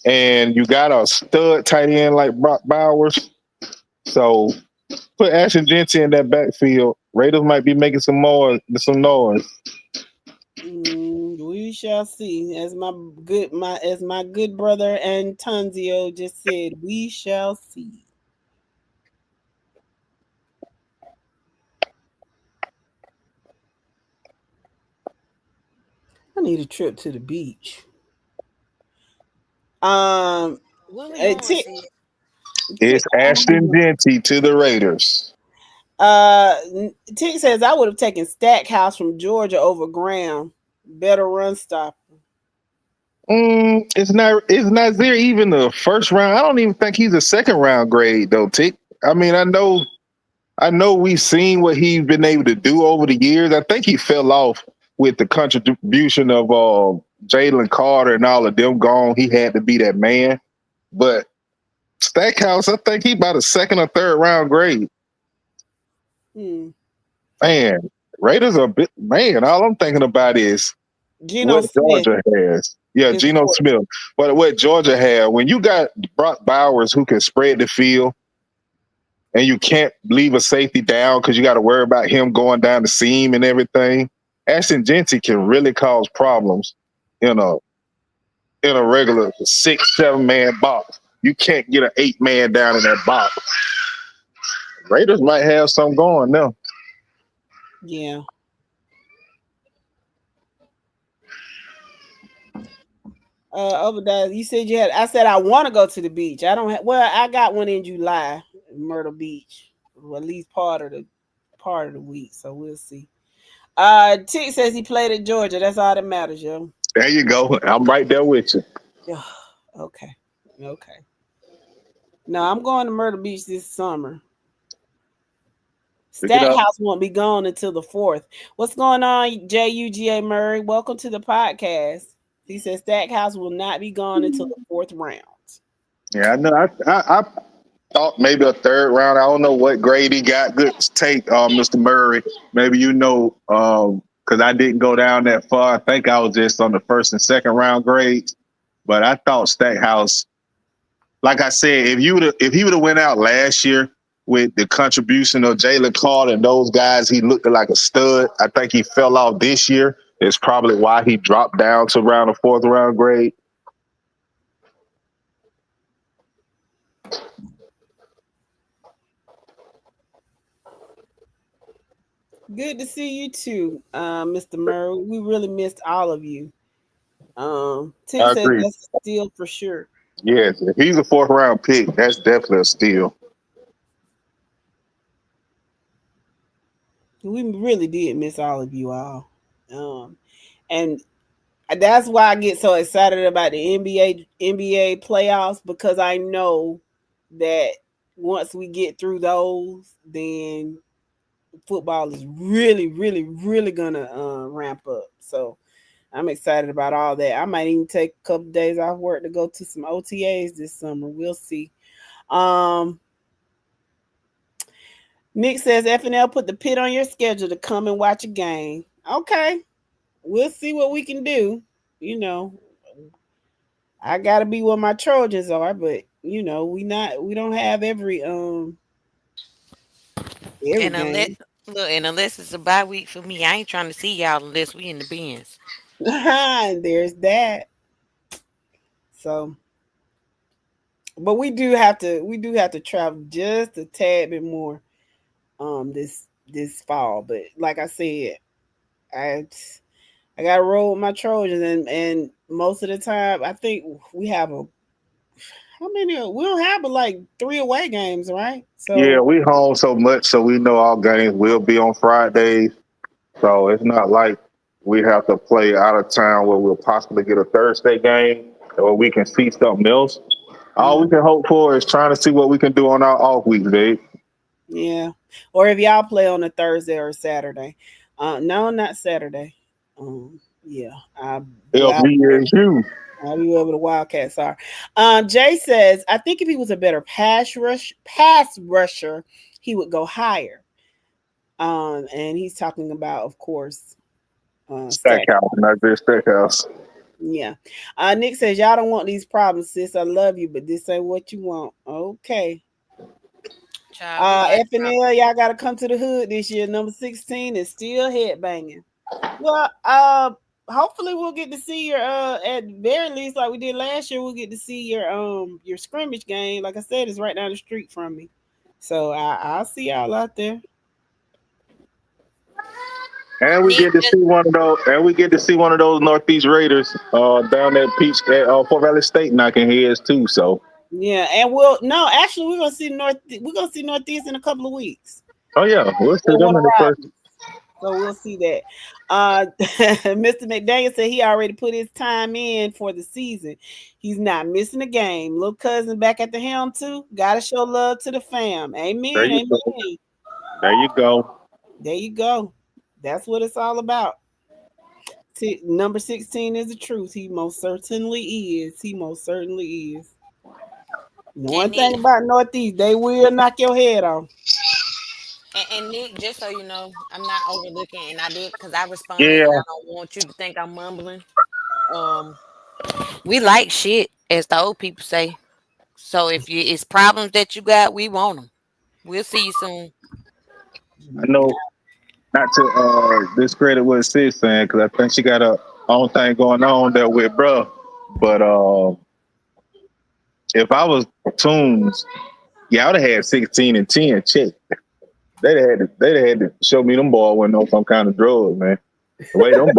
And you got a stud tight end like Brock Bowers. So put Ashton Genty in that backfield. Raiders might be making some noise. We shall see. As my good brother Antonio just said, we shall see. I need a trip to the beach. When we going, see? It's Ashton Genty to the Raiders. Tick says I would have taken Stackhouse from Georgia over Graham. Better run stopper. It's not there even the first round. I don't even think he's a second round grade though, Tick. I mean, I know we've seen what he's been able to do over the years. I think he fell off with the contribution of Jalen Carter and all of them gone. He had to be that man. But Stackhouse, I think he's about a second or third round grade. Man, Raiders are all I'm thinking about is Geno what Smith. Georgia has. Yeah, Geno Smith. But what Georgia had, when you got Brock Bowers who can spread the field and you can't leave a safety down because you got to worry about him going down the seam and everything, Ashton Genty can really cause problems in a regular 6-7 man box. You can't get an 8-man down in that box. Raiders might have something going now. Yeah. Obadiah, you said you had. I said I want to go to the beach. I don't have. Well, I got one in July, Myrtle Beach, or at least part of the week. So we'll see. Tick says he played at Georgia. That's all that matters, yo. There you go. I'm right there with you. Okay. No, I'm going to Myrtle Beach this summer. Stackhouse won't be gone until the 4th. What's going on, JUGA Murray? Welcome to the podcast. He says Stackhouse will not be gone until the 4th round. Yeah, I know. I thought maybe a third round. I don't know what grade he got. Good take, Mr. Murray. Maybe because I didn't go down that far. I think I was just on the first and second round grades. But I thought Stackhouse, like I said, if he would have went out last year with the contribution of Jalen Carter and those guys, he looked like a stud. I think he fell off this year. It's probably why he dropped down to around the fourth round grade. Good to see you too, Mr. Murray. We really missed all of you. Tim I said agree. that's a steal for sure. Yes, if he's a fourth round pick, that's definitely a steal. We really did miss all of you all. And that's why I get so excited about the NBA playoffs, because I know that once we get through those, then football is really, really, really gonna ramp up. So I'm excited about all that. I might even take a couple days off work to go to some OTAs this summer. We'll see. Um, Nick says FNL put the pit on your schedule to come and watch a game. Okay, we'll see what we can do. You know, I gotta be where my Trojans are, but we don't have every And unless game. look, and unless it's a bye week for me, I ain't trying to see y'all unless we in the bins. And there's that. So, but we do have to travel just a tad bit more this fall. But like I said, I I got to roll with my Trojans, and most of the time I think we have a how many? We don't have but like 3 away games, right? Yeah, So we home so much, so we know our games will be on Fridays. So it's not like we have to play out of town where we'll possibly get a Thursday game or we can see something else. All we mhm, can hope for is trying to see what we can do on our off week, babe. yeah, or if y'all play on a Thursday or Saturday, no, not Saturday. Yeah, LVSU. I'll be able to Wildcats are. Jay says, I think if he was a better pass rusher, he would go higher. And he's talking about, of course, Stack. Stackhouse, not this Stackhouse. Yeah. Nick says, y'all don't want these problems, sis. I love you, but this ain't what you want. Okay. Child, we like FNL, y'all got to come to the hood this year. Number 16 is still headbanging. Well, hopefully we'll get to see your at very least like we did last year. We'll get to see your scrimmage game. Like I said, it's right down the street from me, so I'll see y'all out there. And we Nick get to just see one of those. And we get to see one of those Northeast Raiders down at Peach at Fort Valley State knocking heads too. So, Yeah, and we'll no, actually we're gonna see Northeast in a couple of weeks. oh yeah, we'll see They them want to in the ride first. me. So we'll see that. Mr. McDaniel said he already put his time in for the season. He's not missing a game. Little cousin back at the helm too. Gotta show love to the fam. There Amen. you go. Amen. There you go. There you go. That's what it's all about. See, number 16 is the truth. He most certainly is. He most certainly is. The one and thing Nick about Northeast, they will knock your head off. and Nick, just so you know, I'm not overlooking, and I did because I responded, and Yeah, I don't want you to think I'm mumbling. Um, we like shit, as the old people say. So if it's problems that you got, we want them. We'll see you soon. I know. Not to discredit what Sis saying because I think she got a own thing going on there with bruh. But if I was Tunes, yeah, I would have had 16 and 10 check. They'd had to show me them ball went on some kind of drug, man. The way them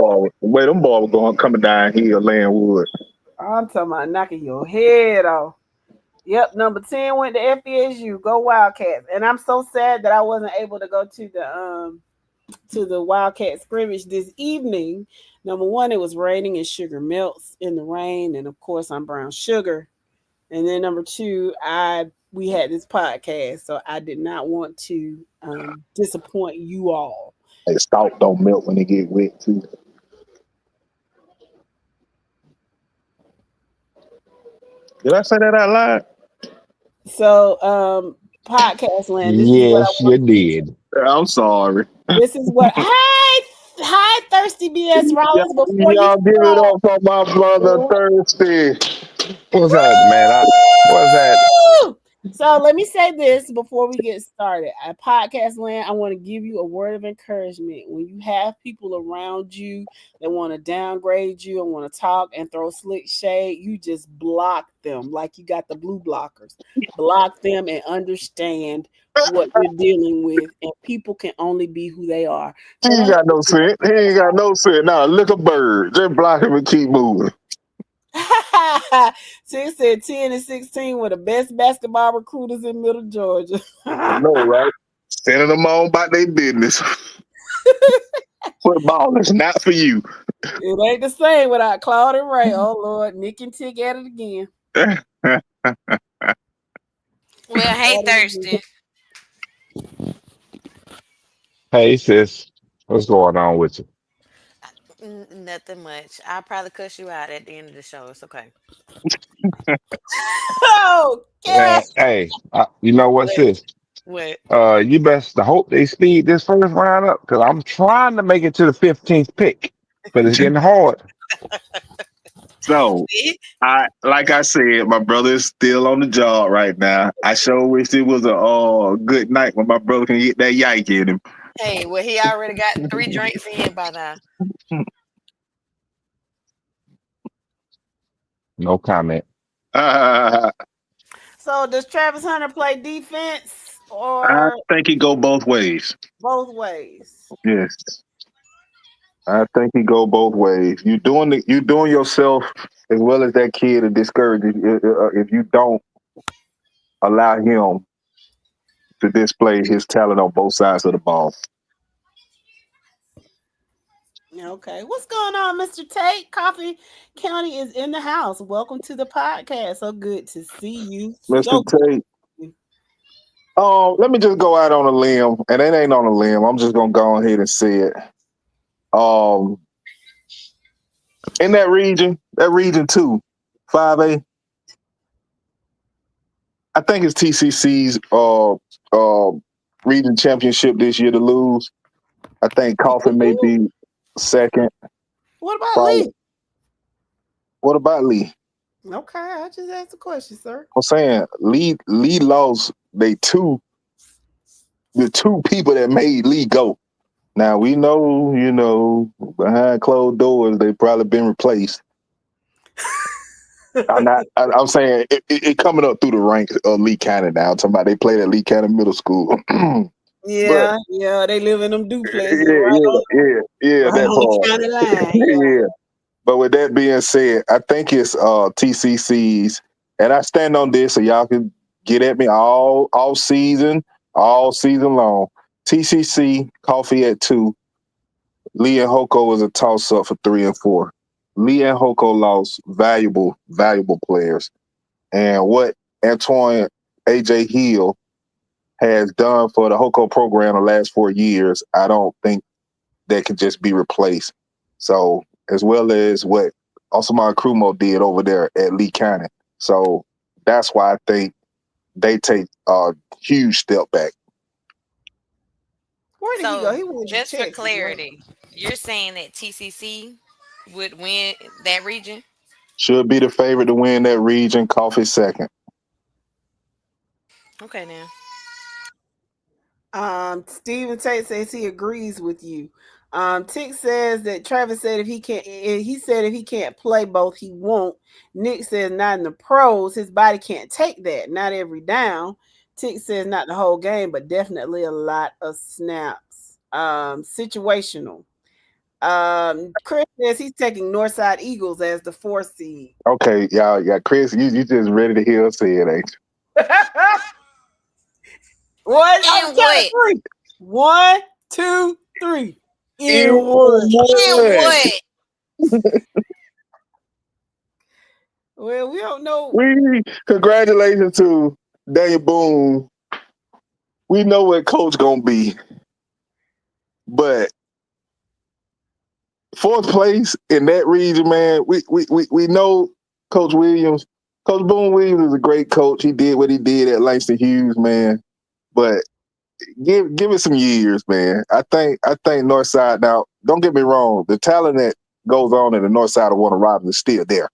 ball were going coming down here laying wood. I'm talking about knocking your head off. Yep, number 10 went to FESU. Go Wildcats. And I'm so sad that I wasn't able to go to the Wildcat scrimmage this evening. Number one, it was raining and sugar melts in the rain, and of course I'm brown sugar. And then number two, we had this podcast, so I did not want to disappoint you all. Hey, salt don't melt when it get wet too. Did I say that out loud? So podcast land, this is what I Yes, want you to get to. did. I'm sorry. This is what hi Thirsty BS Rollins before you Y'all give it start. up for my brother Thirsty. What's that, man? What's that? So let me say this before we get started. At Podcast Land, I want to give you a word of encouragement. When you have people around you that want to downgrade you and want to talk and throw slick shade, you just block them like you got the blue blockers. Block them and understand what you're dealing with. And people can only be who they are. He So ain't don't got no sense. He ain't got no sense. Now look a bird. Just block him and keep moving. Six said 10 and 16 were the best basketball recruiters in Middle Georgia. I know, right? Sending them on about their business. Football is not for you. It ain't the same without Claude and Ray. Oh Lord, Nick and Tick at it again. Well, hey, Thirsty. Hey, sis. What's going on with you? Nothing much. I'll probably cuss you out at the end of the show. It's okay. Oh, Man, yeah. hey, you know what, What? sis? What? You best to hope they speed this first round up because I'm trying to make it to the 15th pick, but it's getting hard. So like I said, my brother is still on the job right now. I sure wish it was a good night when my brother can get that yike in him. Hey, well, he already got 3 drinks in by now. No comment. I So does Travis Hunter play defense or think he go both ways. both ways? Yes, I think he go both ways. You doing yourself as well as that kid to discourage you if you don't allow him to display his talent on both sides of the ball. Okay. What's going on, Mr. Tate? Coffee County is in the house. Welcome to the podcast. So good to see you. Mr. So Tate. Let me just go out on a limb, and it ain't on a limb. I'm just gonna go ahead and say it. In that region two, 5A, I think it's TCC's region championship this year to lose. I think Coffin may be second. what about Probably. Lee? What about Lee? Okay, I just asked a question, sir. I'm saying Lee lost the two people that made Lee go. Now we know, behind closed doors they probably been replaced. I'm saying it coming up through the ranks of Lee County now. I'm talking about they played at Lee County Middle School. But Yeah, they live in them duplexes yeah, right that on the part. county line. Yeah. But with that being said, I think it's TCC's, and I stand on this so y'all can get at me all season long. TCC Coffee at 2. Lee and Hoko is a toss up for 3 and 4. Lee and Hoko lost valuable players, and what Antoine AJ Hill has done for the Hoko program the last 4 years, I don't think that can just be replaced. So, as well as what Osama Krumo did over there at Lee County. So, that's why I think they take a huge step back. Where did he go? So, He went to just for Texas, right? clarity, you're saying that TCC would win that region? Should be the favorite to win that region. Coffee second. Okay, now. Stephen Tate says he agrees with you. Tick says that Travis said if he can't play both, he won't. Nick says not in the pros, his body can't take that. Not every down. Tick says not the whole game, but definitely a lot of snaps. Situational. Chris says he's taking Northside Eagles as the 4 seed. Okay, y'all, Chris, you just ready to hear us say it, ain't you? What? And what? 1, 2, 3. In And what? what? Well, we don't know. Congratulations to Daniel Boone. We know what coach gonna be, but 4th place in that region, man. We know Coach Williams. Coach Boone Williams is a great coach. He did what he did at Langston Hughes, man. But give it some years, man. I think Northside. Now, don't get me wrong. The talent that goes on in the Northside of Warner Robins is still there.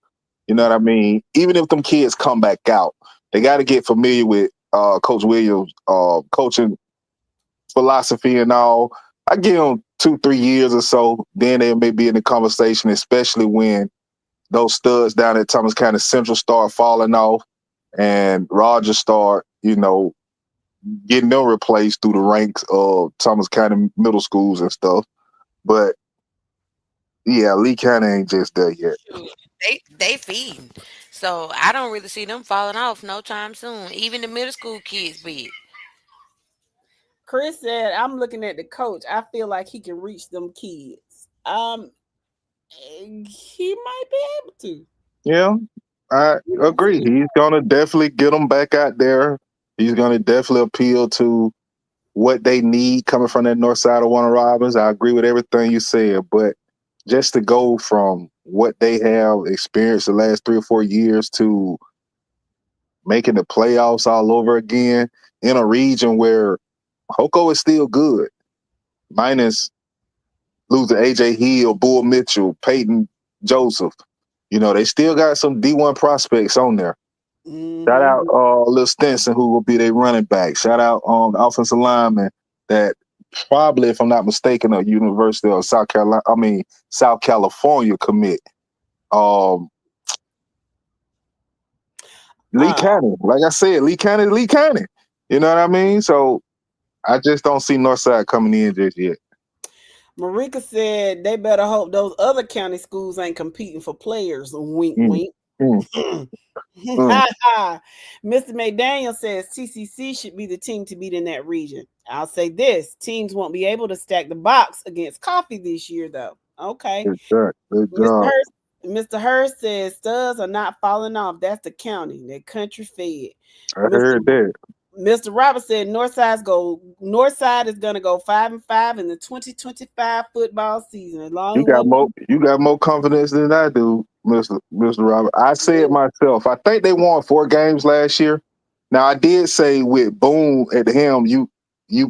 You know what I mean? Even if them kids come back out, they got to get familiar with Coach Williams coaching philosophy and all. I give them 2-3 years or so, then they may be in the conversation, especially when those studs down at Thomas County Central start falling off and Rogers start, getting them replaced through the ranks of Thomas County middle schools and stuff. But yeah, Lee County ain't just there yet. Shoot, they feeding. So I don't really see them falling off no time soon. Even the middle school kids be. Chris said, "I'm looking at the coach. I feel like he can reach them kids. He might be able to. Yeah, I agree. He's gonna definitely get them back out there. He's gonna definitely appeal to what they need coming from that north side of Warner Robins. I agree with everything you said, but just to go from what they have experienced the last 3 or 4 years to making the playoffs all over again in a region where Hoko is still good, minus losing AJ Hill, Bull Mitchell, Peyton Joseph. They still got some D1 prospects on there. Shout out Lil Stinson, who will be their running back. Shout out the offensive lineman that probably, if I'm not mistaken, a University of South California commit. Lee County. Like I said, Lee County. You know what I mean? So I just don't see Northside coming in just yet. Marika said they better hope those other county schools ain't competing for players. Wink, wink. Mr. McDaniel says TCC should be the team to beat in that region. I'll say this: teams won't be able to stack the box against Coffee this year, though. Okay. Good job. Mr. Hurst says studs are not falling off. That's the county. They're country fed. I heard that. Mr. Roberts said Northside is gonna go 5-5 in the 2025 football season. You got more confidence than I do, Mr. Robert. I said myself, I think they won 4 games last year. Now I did say with Boone at the helm, you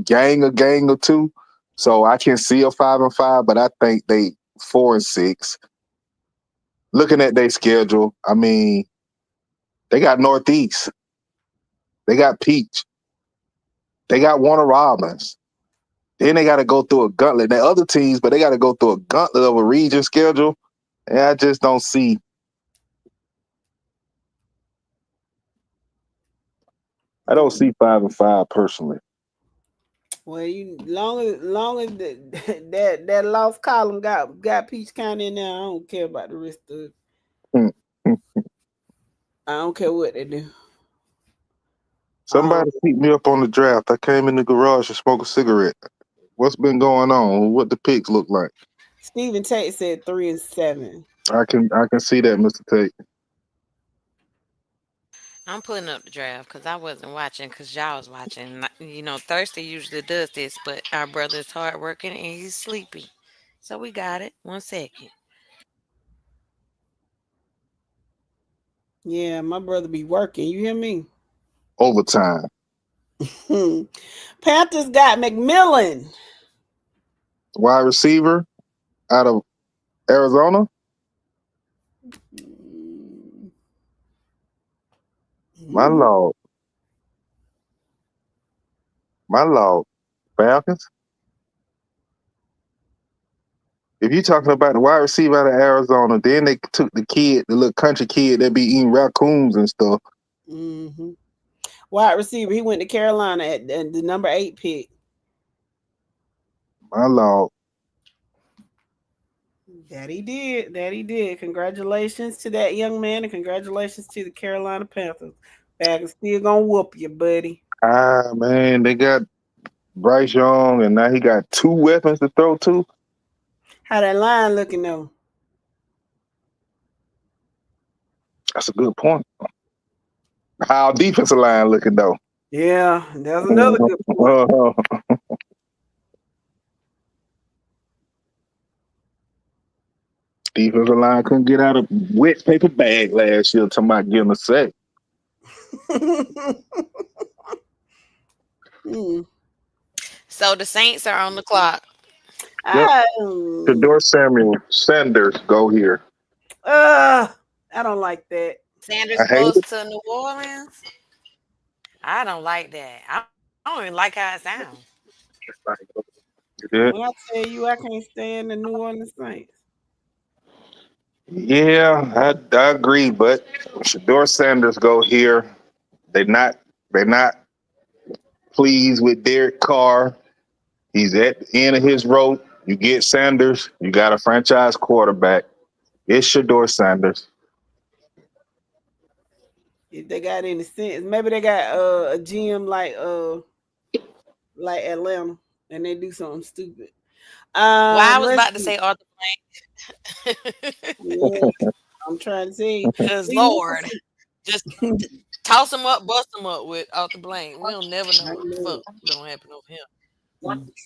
gang a gang or 2. So I can see a 5-5, but I think they 4-6. Looking at their schedule, I mean, they got Northeast. They got Peach. They got Warner Robins. Then they got to go through a gauntlet. They're other teams, but they got to go through a gauntlet of a region schedule. And I just don't see. I don't see 5-5 personally. Well, long as that lost column got Peach County in there, I don't care about the rest of it. I don't care what they do. Somebody keep me up on the draft. I came in the garage to smoke a cigarette. What's been going on? What the picks look like? Stephen Tate said 3-7. I can see that, Mr. Tate. I'm putting up the draft because I wasn't watching because y'all was watching. Thursday usually does this, but our brother is hardworking and he's sleepy. So we got it. 1 second. Yeah, my brother be working. You hear me? Overtime. Panthers got McMillan. Wide receiver out of Arizona. My Lord. Falcons. If you're talking about the wide receiver out of Arizona, then they took the little country kid that be eating raccoons and stuff. Mm-hmm. Wide receiver, he went to Carolina at the number 8 pick. My Lord. That he did. Congratulations to that young man, and congratulations to the Carolina Panthers. Falcons still gonna whoop you, buddy. Man, they got Bryce Young, and now he got 2 weapons to throw to. How that line looking though? That's a good point. How defensive line looking though? Yeah, that's another good point. Defensive line couldn't get out of wet paper bag last year. Talking about getting a sack. So the Saints are on the clock. Shador Sanders, go here. I don't like that. Sanders goes to New Orleans. I don't like that. I don't even like how it sounds. Yeah, When I tell you I can't stand the New Orleans Saints. yeah, I agree. But Shador Sanders go here. They not pleased with Derek Carr. He's at the end of his rope. You get Sanders. You got a franchise quarterback. It's Shador Sanders. If they got any sense, maybe they got a GM like Atlanta, and they do something stupid. Well, I was Let's about to see. say Arthur Yeah, I'm trying to say. because See, Lord, Mississippi. just toss them up, bust them up with Arthur Blank. We don't never know I what the know fuck gonna happen over here.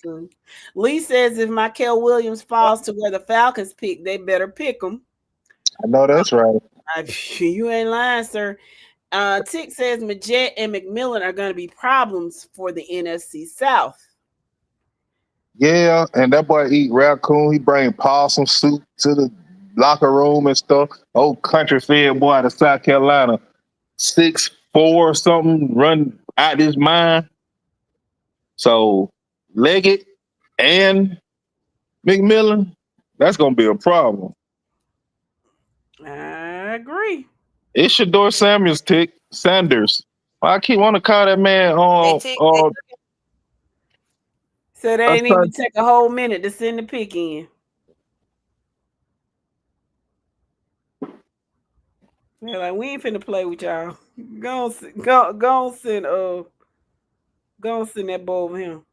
true. Lee says if Michael Williams falls to where the Falcons pick, they better pick him. I know that's right. You ain't lying, sir. Tick says Majette and McMillan are going to be problems for the NFC South. Yeah, and that boy eat raccoon. He bring possum soup to the locker room and stuff. Old country fed boy out of South Carolina, 6'4" or something, run out his mind. So Leggett and McMillan, that's gonna be a problem. I agree. It's Shador Samuels, Tick Sanders. I keep want to call that man They on. tick. They So they I ain't thought even take a whole minute to send the pick in. They're like, we ain't finna play with y'all. Go on send that boy over him.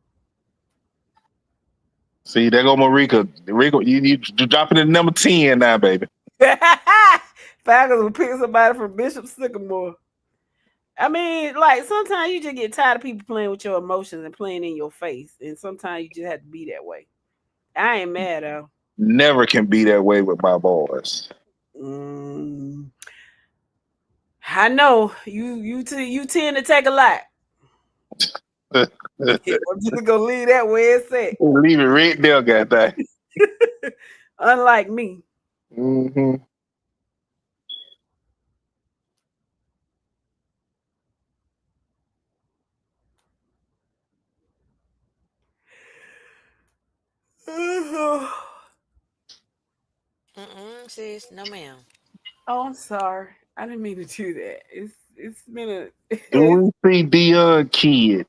see there go Marika. Marika, you dropping in number 10 now, baby. Falcons will pick somebody from Bishop Sycamore. I mean, like sometimes you just get tired of people playing with your emotions and playing in your face, and sometimes you just have to be that way. I ain't mad though. Never can be that way with my boys. Mm, I know you tend to take a lot. I'm just gonna leave that where it's at. Leave it right there, goddamn. Unlike me. Mm-hmm. Oh, sis, no ma'am. I'm sorry. I didn't mean to do that. It's been a Do we see Dion Kidd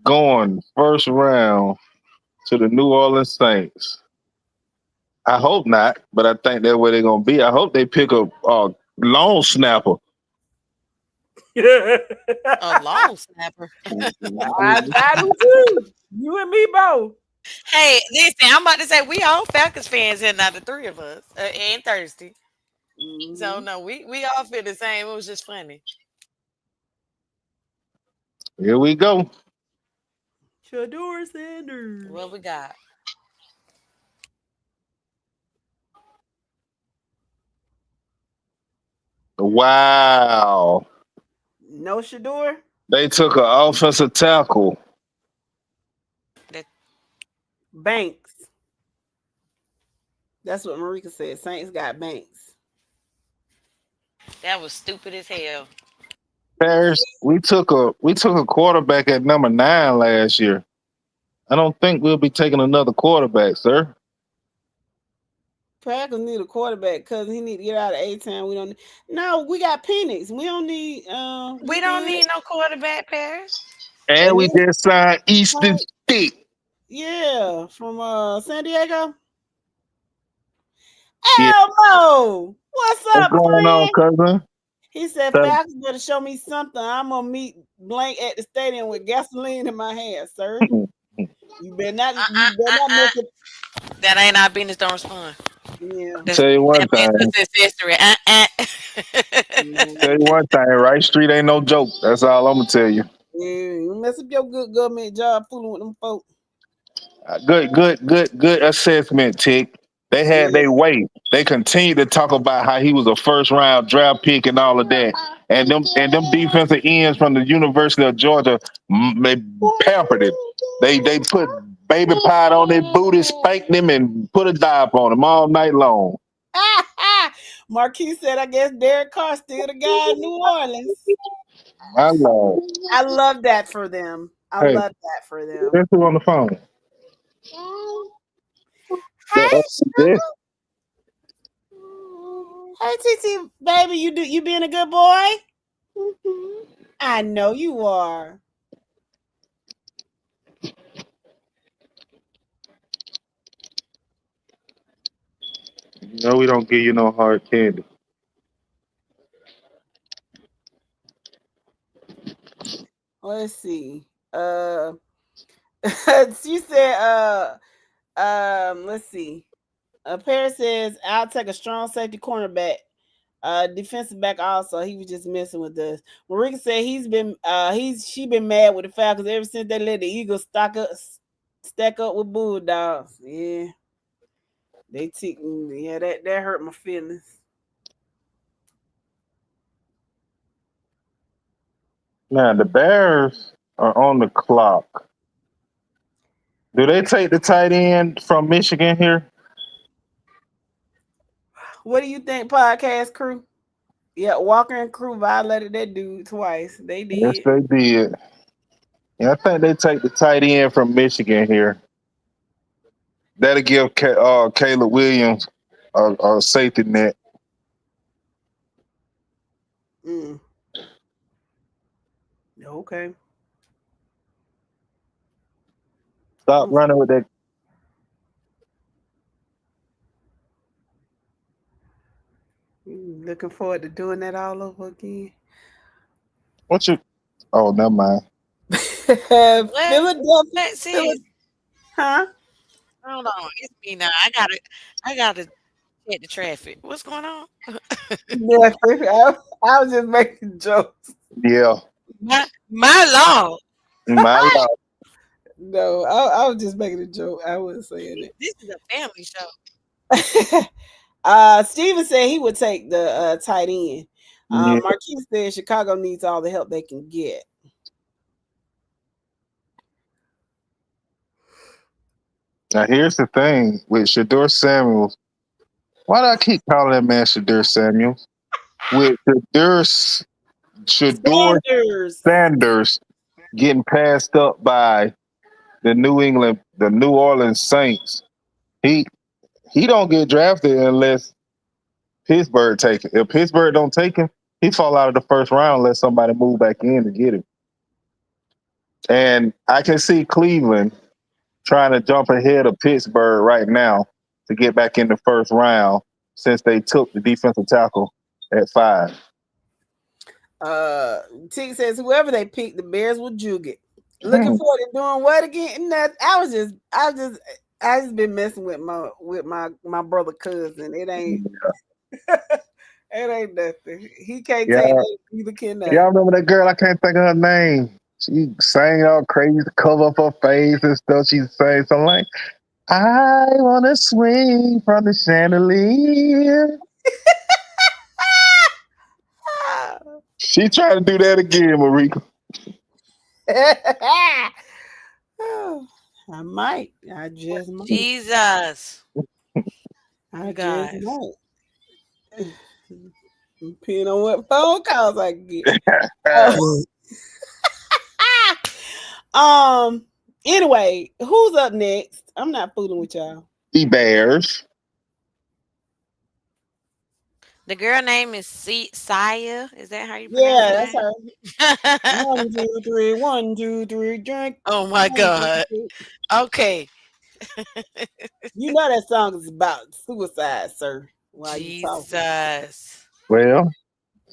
going first round to the New Orleans Saints? I hope not, but I think that's where they're gonna be. I hope they pick a long snapper. A long snapper. I do too. You and me both. Hey, listen, I'm about to say we all Falcons fans here, not the three of us, and thirsty. So Mm-hmm. no, we all feel the same. It was just funny. Here we go. Shador Sanders. What we got? Wow. No Shador? They took an offensive tackle. That Banks. That's what Marika said. Saints got Banks. that was stupid as hell. Paris, we took a quarterback at number 9 last year. I don't think we'll be taking another quarterback, sir. Packers need a quarterback because he need to get out of A-Town. We don't. No, we got Penix. We don't need. We We don't good. need no quarterback, Paris. And And we then, just signed Easton Stick. yeah, from San Diego. Yeah, Elmo, what's what's up, going on, friend? cousin? He said, So, Falcons better show me something. I'm gonna meet Blank at the stadium with gasoline in my hand, sir. You better not. Uh You uh better uh not uh. miss it. That ain't our business. Don't respond. Yeah. That's tell you one that man's thing. just history. Tell you one thing. Right street ain't no joke. That's all I'm gonna tell you. Yeah, you mess up your good government job fooling with them folks. Good assessment, Tick. They had Yeah. their way. They continued to talk about how he was a first round draft pick and all of that. And them defensive ends from the University of Georgia, they pampered him. They put baby powder on their booty, spanked him, and put a diaper on him all night long. Marquis said, I guess Derek Carr still the guy in New Orleans. My lord. I love that for them. I Hey, love that for them. there's who on the phone. Hey, This hey, TT, baby, you being a good boy? I know you are. no, we don't give you no hard candy. Let's see. She said, let's see. Paris says, I'll take a strong safety cornerback. Defensive back also. He was just messing with us. Marika said she been mad with the Falcons ever since they let the Eagles stack up with Bulldogs. Yeah. That hurt my feelings. Now the Bears are on the clock. Do they take the tight end from Michigan here? What do you think, podcast crew? Yeah, Walker and crew violated that dude twice. They Yes, did. they did. Yeah, I think they take the tight end from Michigan here. That'll give Caleb Williams a safety net. Mm. Okay. Stop running with that. Looking forward to doing that all over again. What you? Oh, never mind. What? Philadelphia, Let's see. Phila- huh? Hold on. It's me now. I gotta check the traffic. What's going on? Nothing. I was just making jokes. Yeah, My Lord. my lord. No, I was just making a joke. I wasn't saying This is a family show. it. Steven said he would take the tight end. Yeah. Marquise said Chicago needs all the help they can get. Now here's the thing with Shador Samuels. Why do I keep calling that man Shador Samuels? With Shador Sanders. Sanders getting passed up by the New Orleans Saints. He he don't get drafted unless Pittsburgh take it. If Pittsburgh don't take him, he fall out of the first round unless somebody move back in to get him. And I can see Cleveland trying to jump ahead of Pittsburgh right now to get back in the first round since they took the defensive tackle at 5. Tick says whoever they pick, the Bears will juke it. Looking forward to doing what again? Nothing. I just been messing with my brother cousin. It ain't it ain't nothing. He can't Yeah. take that. Neither can I. Y'all remember that girl? I can't think of her name. She sang all crazy to cover up her face and stuff. She sang something like, I want to swing from the chandelier. She trying to do that again, Marika. I might. I just might. Jesus. I Guys. just might. Depending on what phone calls I get. Anyway, who's up next? I'm not fooling with y'all. The Bears. The girl name is Saya. Is that how you Yeah, pronounce that's her. her? 1, 2, 3, 1, 2, 3, drink. Oh my 1, 2, God. 3. Okay. You know that song is about suicide, sir. While you talking. Jesus. Well,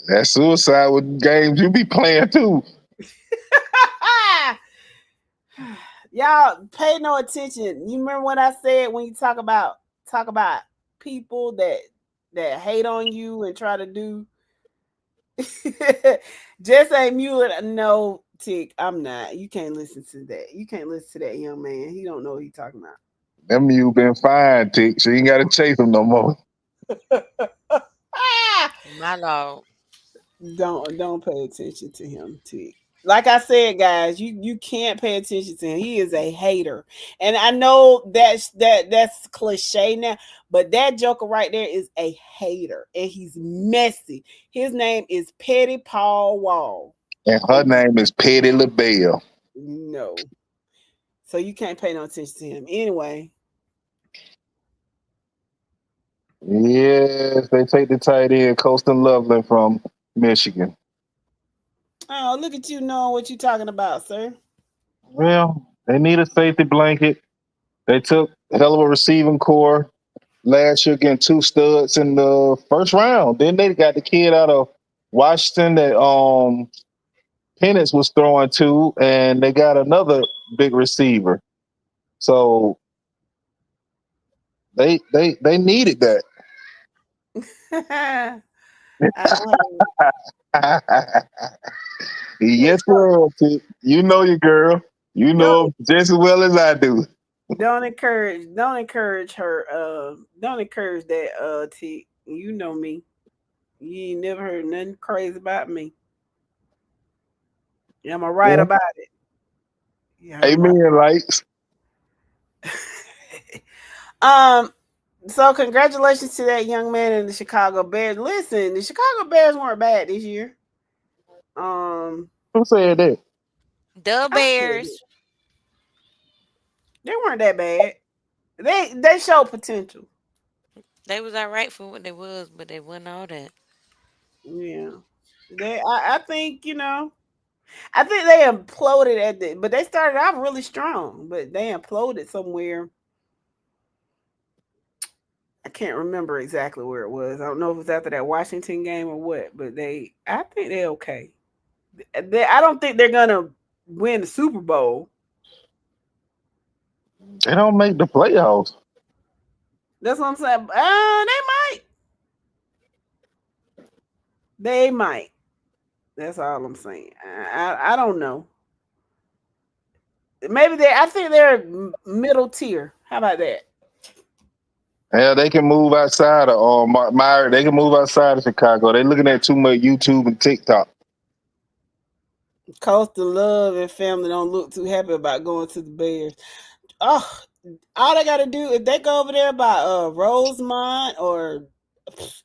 that's suicide with games you be playing too. Y'all pay no attention. You remember what I said when you talk about people that hate on you and try to do just ain't Mueller. No, Tick, I'm not. You can't listen to that. You can't listen to that young man. He don't know what he's talking about. Them you been fine, Tick. So you ain't got to chase them no more. My Lord. Don't pay attention to him, Tick. Like I said, guys, you can't pay attention to him. He is a hater, and I know that's cliche now, but that joker right there is a hater, and he's messy. His name is Petty Paul Wall. And her name is Petty LaBelle. No. So you can't pay no attention to him. Anyway. Yes, they take the tight end, Colston Loveland from Michigan. Oh, look at you knowing what you're talking about, sir. Well, they need a safety blanket. They took a hell of a receiving core last year, getting two studs in the first round. Then they got the kid out of Washington that Penix was throwing to, and they got another big receiver. So they needed that. I don't Yes, girl. You know your girl. You know don't him just as well as I do. don't encourage her. Don't encourage that. T. You know me. You ain't never heard nothing crazy about me. Yeah, I'm right Yeah. about it. Yeah, I'm right. Amen. Lights. Um. So congratulations to that young man in the Chicago Bears. Listen, the Chicago Bears weren't bad this year. Um, Who said that? The I said it. Bears. They weren't that bad. They showed potential. They was all right for what they was, but they wasn't all that. Yeah. I think, I think they imploded but they started out really strong, but they imploded somewhere. I can't remember exactly where it was. I don't know if it was after that Washington game or what, but I think they're okay. I don't think they're gonna win the Super Bowl. They don't make the playoffs. That's what I'm saying. They might. They might. That's all I'm saying. I don't know. Maybe I think they're middle tier. How about that? Yeah, they can move outside of Meyer. They can move outside of Chicago. They're looking at too much YouTube and TikTok. Coastal Love and family don't look too happy about going to the Bears. Oh, all they got to do if they go over there by Rosemont or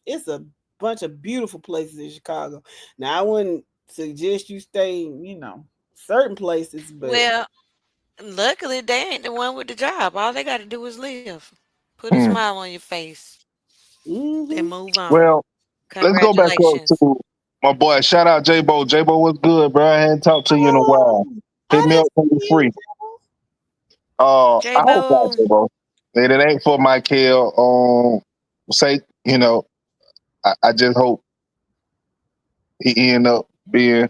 it's a bunch of beautiful places in Chicago. Now I wouldn't suggest you stay, certain places, but Well, luckily they ain't the one with the job. All they got to do is live, put a Hmm. smile on your face, and mhm. move on. Well, let's go back up Congratulations. to my boy. Shout out J Bo. J Bo was good, bro. I hadn't talked to you in a while. Oh, Hit I me up didn't when you're see you. free. J I hope not, Bo, J Bo. And it ain't for Michael. Sake. I just hope he end up being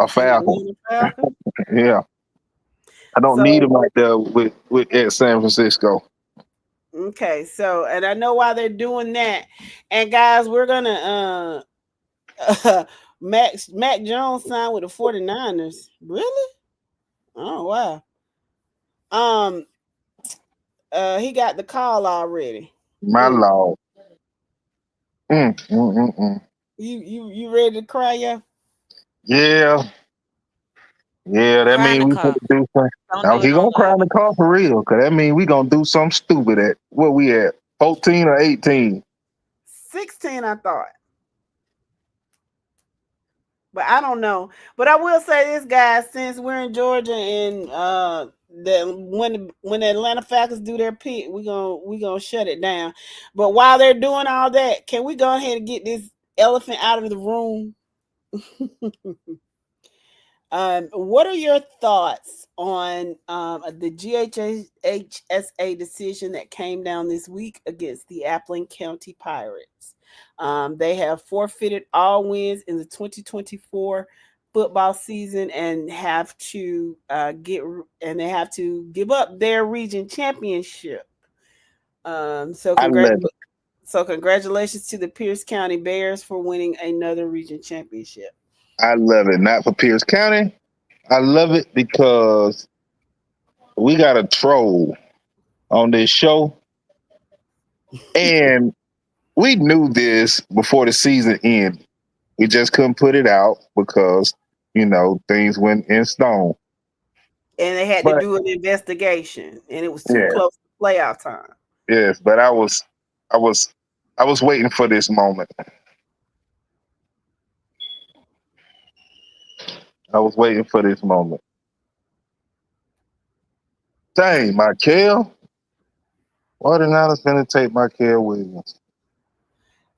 a An Falcon. Atlanta Falcon. Yeah, I don't need So him right there with at San Francisco. okay, so and I know why they're doing that. And guys, we're gonna Mac Jones signed with the 49ers. Really? Oh wow. Um he got the call already. My Mm. lord. Mm. You ready to cry, yeah? Yeah, yeah. That cry in means the we car. gonna do something. Don't Now do it he on gonna cry in live. the car for real, cause that means we gonna do something stupid at what we at 14 or 18. 16, I thought. But I don't know. But I will say this, guys, since we're in Georgia and that when the Atlanta Falcons do their pick, we gonna shut it down. But while they're doing all that, can we go ahead and get this elephant out of the room? What are your thoughts on the GHSA decision that came down this week against the Appling County Pirates? They have forfeited all wins in the 2024 football season and have to they have to give up their region championship. So I love it. congratulations to the Pierce County Bears for winning another region championship. I love it. Not for Pierce County. I love it because we got a troll on this show, and we knew this before the season ended. We just couldn't put it out because things went in stone. And they had to But do an investigation, and it was too yeah, close to playoff time. yes. But I was, I was waiting for this moment. I was waiting for this moment. Dang, Michael. Why did not finna take Michael Williams?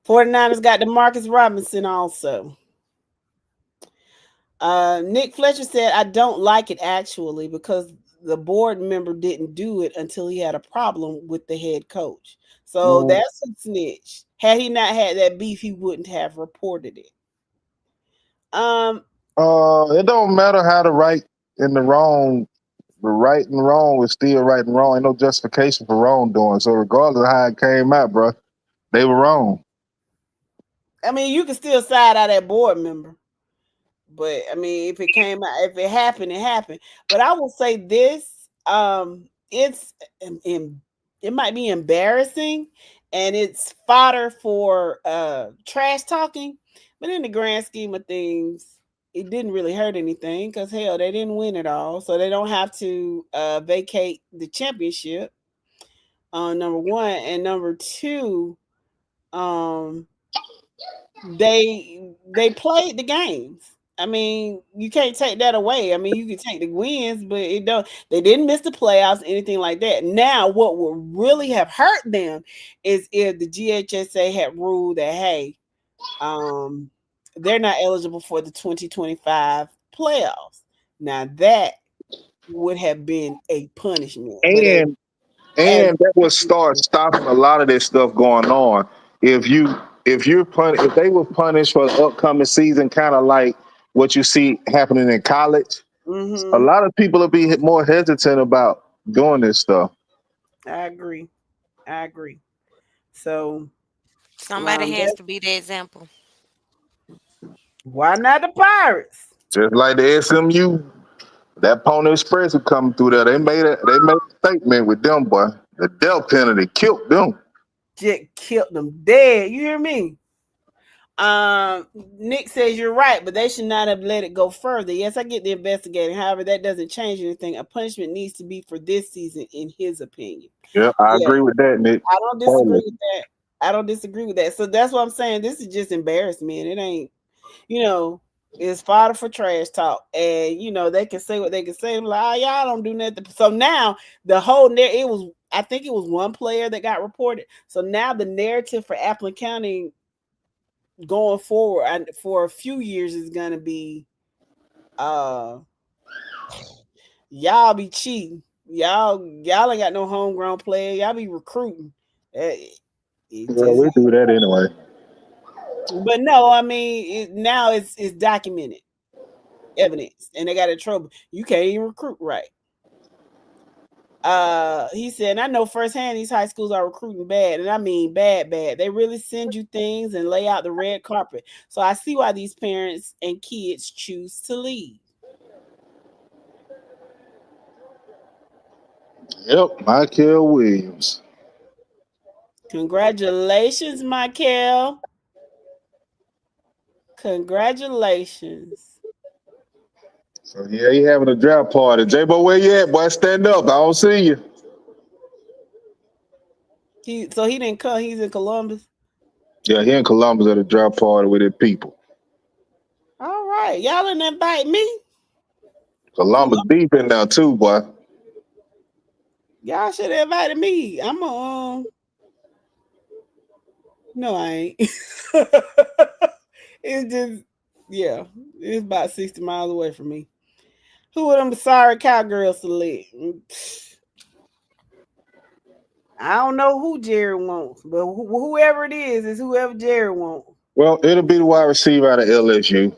49ers got DeMarcus Robinson also. Nick Fletcher said, I don't like it actually because the board member didn't do it until he had a problem with the head coach. So that's a snitch. Had he not had that beef, he wouldn't have reported it. It don't matter how the right and the wrong, the right and wrong is still right and wrong. Ain't no justification for wrongdoing. So regardless of how it came out, bro, they were wrong. I mean, you can still side out that board member. But I mean, if it came out, if it happened, it happened. But I will say this: it's it might be embarrassing, and it's fodder for trash talking. But in the grand scheme of things, it didn't really hurt anything because hell, they didn't win it all, so they don't have to vacate the championship. Number one, and number two, they played the games. I mean, you can't take that away. I mean, you can take the wins, but it don't. They didn't miss the playoffs, anything like that. Now, what would really have hurt them is if the GHSA had ruled that hey, they're not eligible for the 2025 playoffs. Now that would have been a punishment. But And that would start stopping a lot of this stuff going on. If they were punished for the upcoming season, kind of like what you see happening in college, a lot of people will be more hesitant about doing this stuff. I agree. So Somebody has to be the example. why not the Pirates? Just like the SMU, that Pony Express who coming through there, they made a statement with them, boy. The death penalty killed them. Just killed them dead. You hear me? Nick says you're right, but they should not have let it go further. Yes, I get the investigating. However, that doesn't change anything. A punishment needs to be for this season, in his opinion. Yeah, I agree with that, Nick. I don't disagree with that. So that's what I'm saying. This is just embarrassment. It ain't, it's fodder for trash talk. And they can say what they can say. Like, y'all don't do nothing. So now the whole I think it was one player that got reported. So now the narrative for Appleton County going forward and for a few years is gonna be y'all be cheating. Y'all ain't got no homegrown player. Y'all be recruiting. We do that anyway. But no, I mean now it's documented evidence, and they got in trouble. You can't even recruit right. He said, I know firsthand these high schools are recruiting bad, and I mean bad. They really send you things and lay out the red carpet. So I see why these parents and kids choose to leave. Yep, Michael Williams. Congratulations, Michael. Congratulations. So yeah, he having a draft party. J-Bo, where you at, boy? Stand up. I don't see you. He didn't come. He's in Columbus. Yeah, he in Columbus at a draft party with his people. All right, y'all didn't invite me. Columbus deep in there too, boy. Y'all should have invited me. I'm No, I ain't. It's just, yeah, it's about 60 miles away from me. Who are them sorry cowgirls select? I don't know who Jerry wants, but whoever it is whoever Jerry wants. Well, it'll be the wide receiver out of LSU.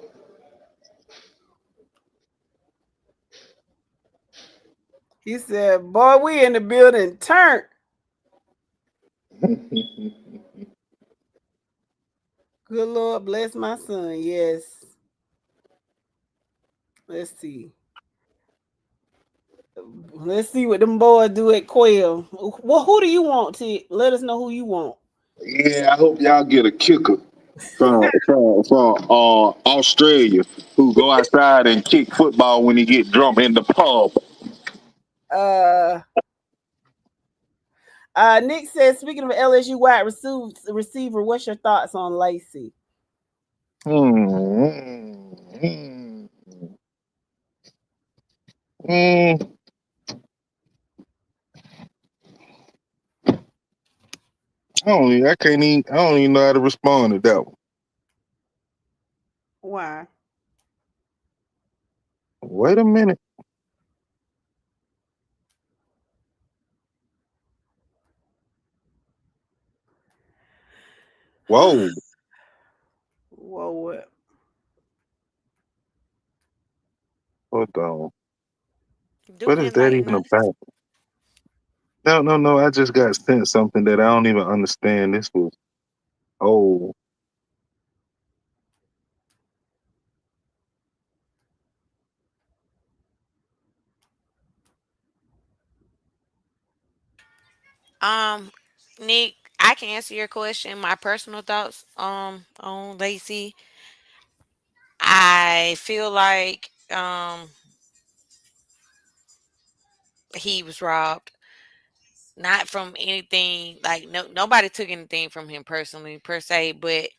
He said, boy, we in the building. Turn. Good Lord, bless my son. Yes. Let's see. Let's see what them boys do at Quail. Well, who do you want, T? Let us know who you want. Yeah, I hope y'all get a kicker from Australia who go outside and kick football when he get drunk in the pub. Nick says, speaking of LSU wide receiver, what's your thoughts on Lacey? Mm, I can't even. I don't even know how to respond to that one. Why? Wait a minute. Whoa. Whoa, what? Hold on. Do What is that enlighten even us. about? No, no, no. I just got sent something that I don't even understand. This was. Oh, Um, Nick, I can answer your question. My personal thoughts on Lacey. I feel like he was robbed. Not from anything like nobody took anything from him personally per se, but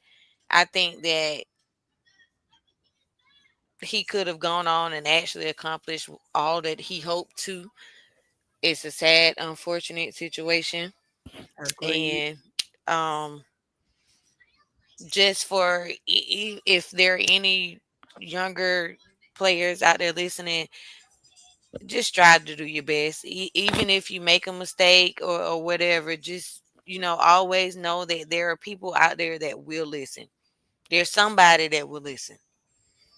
I think that he could have gone on and actually accomplished all that he hoped to. It's a sad, unfortunate situation, Agreed. and um, just for if there are any younger players out there listening, just try to do your best, even if you make a mistake or whatever. Just always know that there are people out there that will listen. There's somebody that will listen.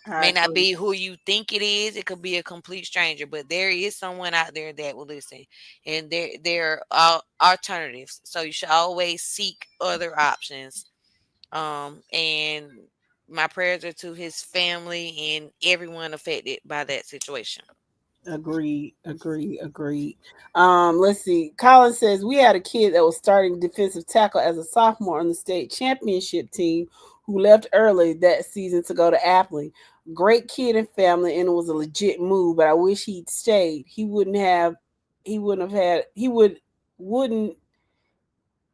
I May not agree. be who you think it is. It could be a complete stranger, but there is someone out there that will listen, and there are alternatives. So you should always seek other options. And my prayers are to his family and everyone affected by that situation. Agreed. Agreed. Agreed. Let's see. Colin says we had a kid that was starting defensive tackle as a sophomore on the state championship team who left early that season to go to Appling. Great kid and family, and it was a legit move. But I wish he'd stayed. He wouldn't have. He wouldn't have had. He wouldn't.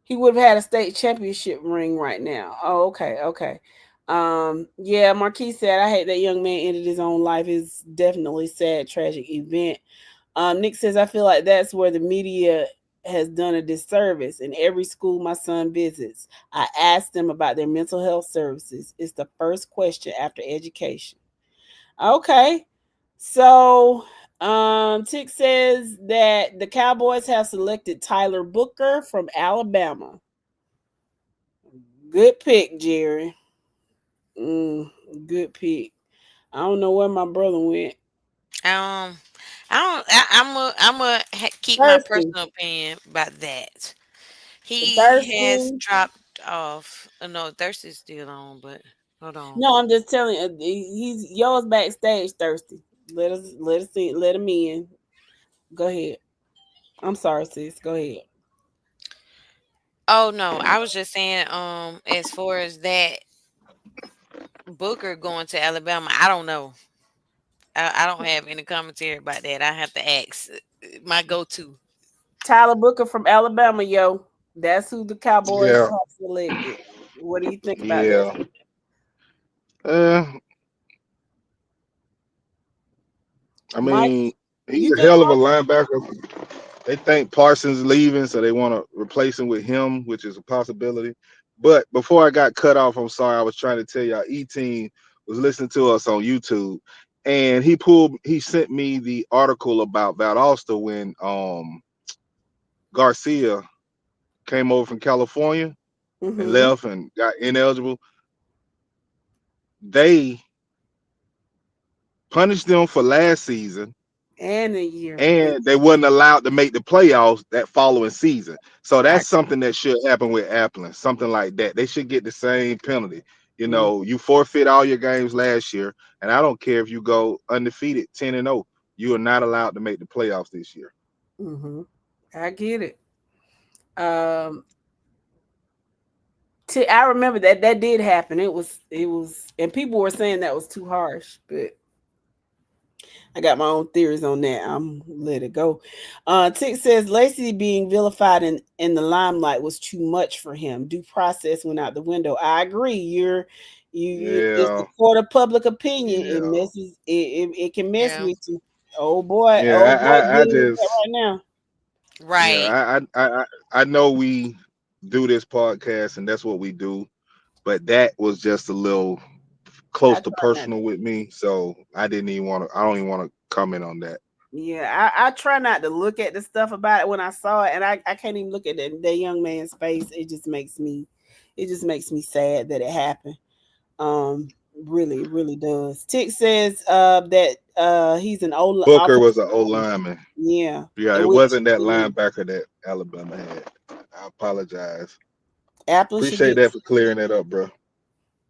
He would have had a state championship ring right now. Oh, okay, okay. Yeah, Marquis said, I hate that young man ended his own life. It's definitely sad, tragic event. Nick says, I feel like that's where the media has done a disservice. In every school my son visits, I ask them about their mental health services. It's the first question after education. Okay. So, Tick says that the Cowboys have selected Tyler Booker from Alabama. Good pick, Jerry. Mm, good pick. I don't know where my brother went. Um, I don't. I'm a keep my Thirsty. personal opinion about that. He has Thirsty. dropped off. No, Thirsty's still on, but hold on. No, I'm just telling you, he's yours backstage. Thirsty. Let us see. Let him in. Go ahead. I'm sorry, sis. Go ahead. Oh no, I was just saying. As far as that Booker going to Alabama, I don't know. I don't have any commentary about that. I have to ask my go-to. Tyler Booker from Alabama, yo. That's who the Cowboys yeah, have selected. What do you think about that? yeah. Uh, I Mike, mean, you he's a think hell of a linebacker. They think Parsons leaving, so they want to replace him with him, which is a possibility. But before I got cut off, I'm sorry. I was trying to tell y'all, E-Team was listening to us on YouTube, and he sent me the article about Valdosta when Garcia came over from California and mm-hmm. left and got ineligible. They punished them for last season, And a year. and they wasn't allowed to make the playoffs that following season. So I that's something that should happen with Appling, something like that. They should get the same penalty. mm, You forfeit all your games last year, and I don't care if you go undefeated 10-0. You are not allowed to make the playoffs this year. mm-hmm. I get it. Um I remember that did happen. It was and people were saying that was too harsh, but I got my own theories on that. I'm let it go. Tick says Lacey being vilified in the limelight was too much for him. Due process went out the window. I agree. You it's the Yeah, court of public opinion. It yeah. messes it can mess Yeah, with you. old Yeah, boy I dealing with that just right now. Right. yeah, I know we do this podcast and that's what we do, but that was just a little I close to try not. personal with me, so I don't even want to comment on that. Yeah, I try not to look at the stuff about it when I saw it, and I can't even look at that young man's face. It just makes me sad that it happened. Really, really does. Tick says that he's an old Booker offensive was an old lineman. lineman. Yeah, Yeah, in it which wasn't that linebacker that Alabama had. I apologize. Applin should Appreciate get. that for clearing that up, bro.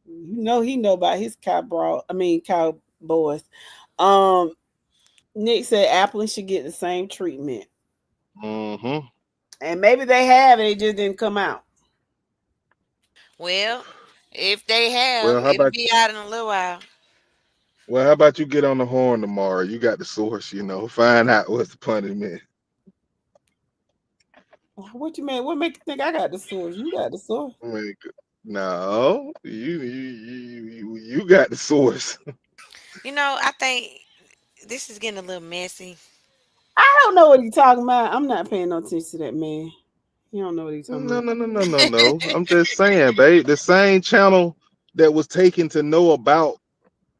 He know about his Cowboys. Um, Nick said Applin should get the same treatment, Mm-hmm. and maybe they have, and it just didn't come out. Well, if they have, Well, how it'll about be out in a little while. how about you get on the horn tomorrow? You got the source, find out what's the punishment. What you mean? What make you think I got the source? You got the source. I mean, no, you got the source. I think this is getting a little messy. I don't know what he's talking about. I'm not paying no attention to that man. You don't know what he's talking No, about. no, no, no, no, no. I'm just saying, babe. The same channel that was taken to know about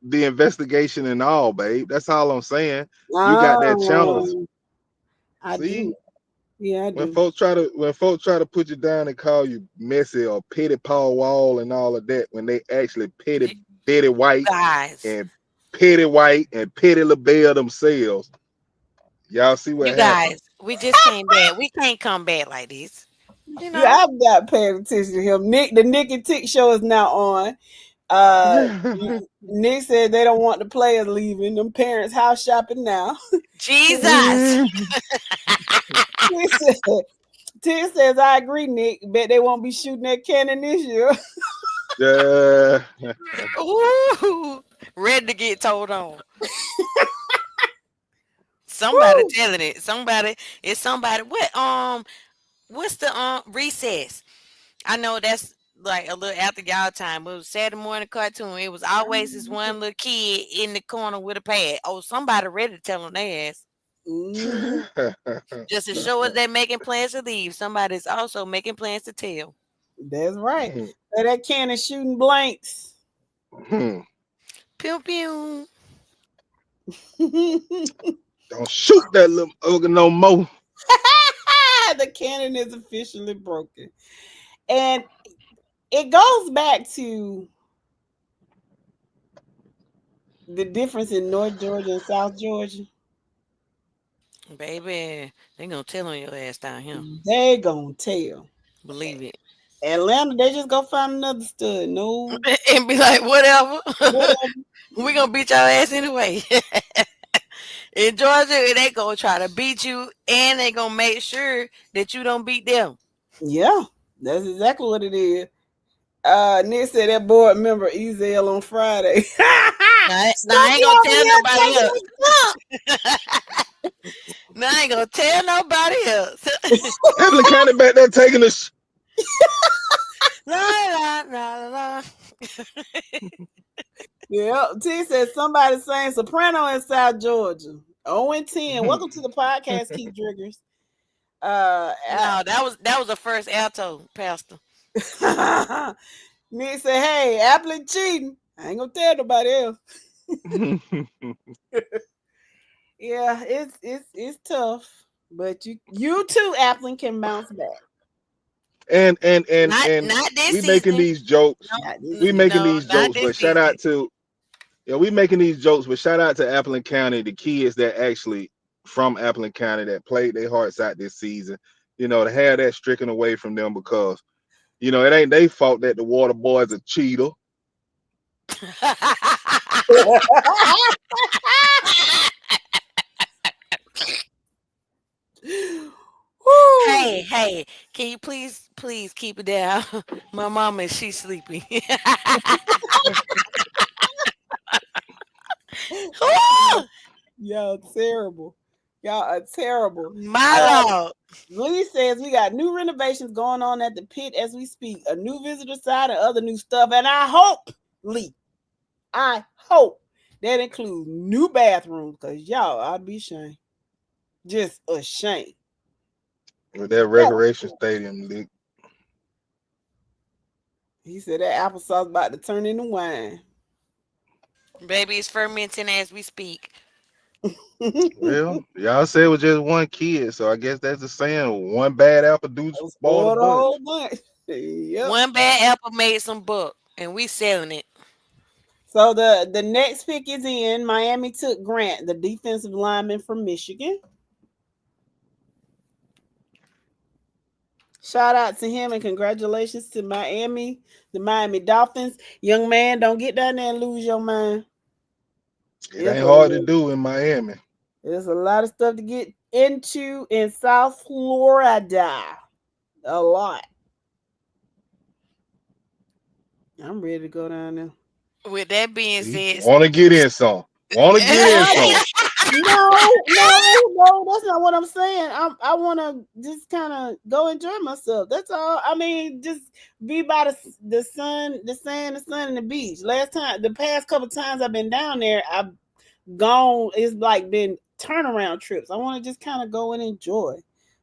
the investigation and all, babe. That's all I'm saying. You got that channel. Oh, I do. See, Yeah, I when do. folks try to put you down and call you messy or petty Paul Wall and all of that, when they actually petty Betty White Guys, and petty LaBelle themselves. Y'all see what you happened? guys, we just came back. We can't come back like this. You Yeah, know, I'm not paying attention to him. The Nick and Tick show is now on. Uh, Nick said they don't want the players leaving. Them parents house shopping now. Jesus. Tick says, I agree, Nick. Bet they won't be shooting that cannon this year. Yeah. Ooh, ready to get told on. Somebody Woo! telling it. It's somebody. What's the recess? I know that's like a little after y'all time. It was Saturday morning cartoon. It was always this one little kid in the corner with a pad. Oh, somebody ready to tell on their ass. Mhm. Just to show us they're making plans to leave. Somebody's also making plans to tell. That's right. So that cannon shooting blanks. Pew pew. Don't shoot that little ogre no more. The cannon is officially broken. And it goes back to the difference in North Georgia and South Georgia. Baby, they gonna tell on your ass down here. They gonna tell. Believe it. Atlanta, they just go find another stud. No, And be like, whatever. whatever. We gonna beat your ass anyway. In Georgia, they gonna try to beat you and they gonna make sure that you don't beat them. Yeah, that's exactly what it is. Nick said that board member Ezel on Friday. I ain't gonna tell nobody else. I ain't gonna tell nobody else. Evelyn County back there taking the La, la, la, la. Yeah, T said somebody saying soprano in South Georgia. 0 and 10. Welcome to the podcast, Keith Driggers. No, that was the first alto, Pastor. Nick said, "Hey, Apple cheating. I ain't gonna tell nobody else." Yeah, it's tough, but you too, Apple can bounce back. and Not this we season. making these jokes. We making No, these not jokes, this but shout season. out to we making these jokes, but shout out to Appleton County, the kids that actually from Appleton County that played their hearts out this season. To have that stricken away from them because it ain't their fault that the water boys are cheater. Hey, can you please keep it down? My mama, she's sleeping. Y'all terrible. Y'all are terrible. My Lord. Lee says we got new renovations going on at the pit as we speak, a new visitor side and other new stuff. And I hope, Lee, That includes new bathrooms, because y'all, I'd be ashamed. Just ashamed. With that Yeah. recreation stadium leak. He said that applesauce about to turn into wine. Baby, it's fermenting as we speak. Well, y'all said it was just one kid, so I guess that's the saying. One bad apple do spoil the Spoiled a bunch. whole bunch. Yep. One bad apple made some buck, and we selling it. So the next pick is in. Miami took Grant, the defensive lineman from Michigan. Shout out to him and congratulations to Miami, the Miami Dolphins. Young man, don't get down there and lose your mind. It ain't hard to do in Miami. There's a lot of stuff to get into in South Florida. A lot. I'm ready to go down there. With that being said, Want to get in some. Want to get in some. No, that's not what I'm saying. I want to just kind of go enjoy myself. That's all. I mean, just be by the sun, the sand, the sun, and the beach. The past couple times I've been down there, I've gone. It's like been turnaround trips. I want to just kind of go and enjoy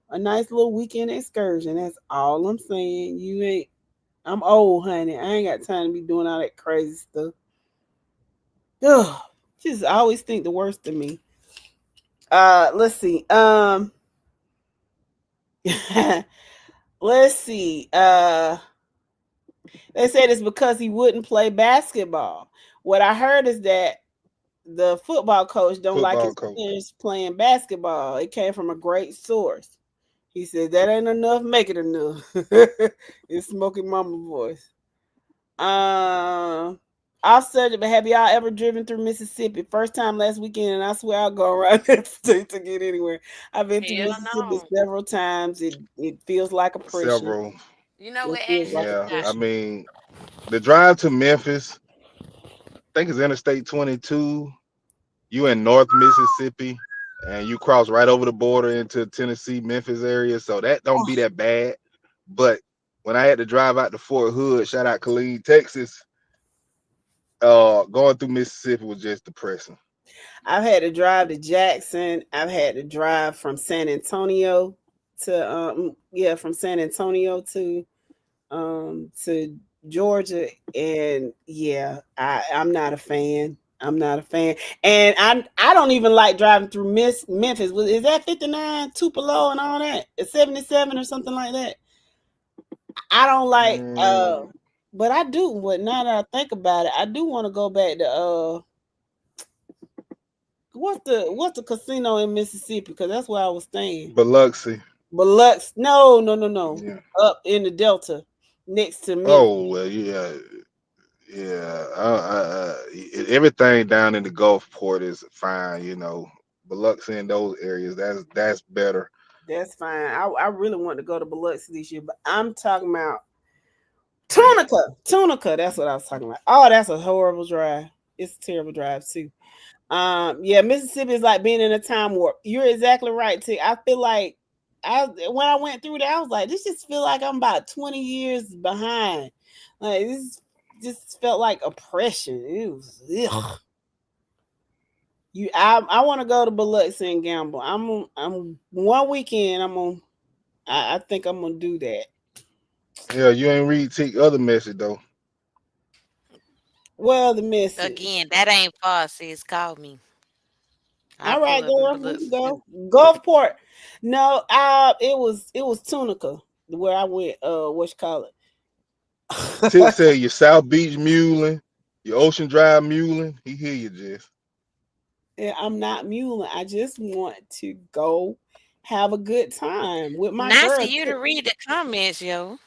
a nice little weekend excursion. That's all I'm saying. I'm old, honey. I ain't got time to be doing all that crazy stuff. Ugh, just I always think the worst of me. Let's see. Let's see. They said it's because he wouldn't play basketball. What I heard is that the football coach don't like his players playing basketball. It came from a great source. He said that ain't enough, make it enough. It's Smoking Mama voice. Off subject, but have y'all ever driven through Mississippi? First time last weekend, and I swear I'll go around that state to get anywhere. I've been to Mississippi several times. It feels like a pressure. Several. You know what? I mean, the drive to Memphis, I think it's Interstate 22. You in North Mississippi, and you cross right over the border into Tennessee, Memphis area, so that don't be that bad. But when I had to drive out to Fort Hood, shout out Killeen, Texas, going through Mississippi was just depressing. I've had to drive to Jackson. I've had to drive from San Antonio to from San Antonio to Georgia, and I'm not a fan. I'm not a fan, and I don't even like driving through Memphis. Is that 59 Tupelo and all that? It's 77 or something like that. I don't like. But I do. But now that I think about it, I do want to go back to what's the casino in Mississippi? Because that's where I was staying. Biloxi. No. Yeah. Up in the Delta, next to Memphis. Oh well, yeah. Everything down in the Gulfport is fine. Biloxi in those areas, that's better. That's fine. I really want to go to Biloxi this year, but I'm talking about Tunica. That's what I was talking about. Oh, that's a horrible drive. It's a terrible drive too. Mississippi is like being in a time warp. You're exactly right, T. I feel like when I went through that, I was like, this just feel like I'm about 20 years behind. Like this just felt like oppression. It was ugh. I want to go to Biloxi and gamble. I'm one weekend. I think I'm gonna do that. Yeah, you ain't read Tick other message though. Well, the message again, that ain't far. Sis, call me. All right, girl, we can go. Gulfport. No, it was Tunica where I went. What you call it? Tick said your South Beach muling, your Ocean Drive muling. He hear you, Jess. Yeah, I'm not muling. I just want to go have a good time with my girl. Nice for you to read the comments, yo.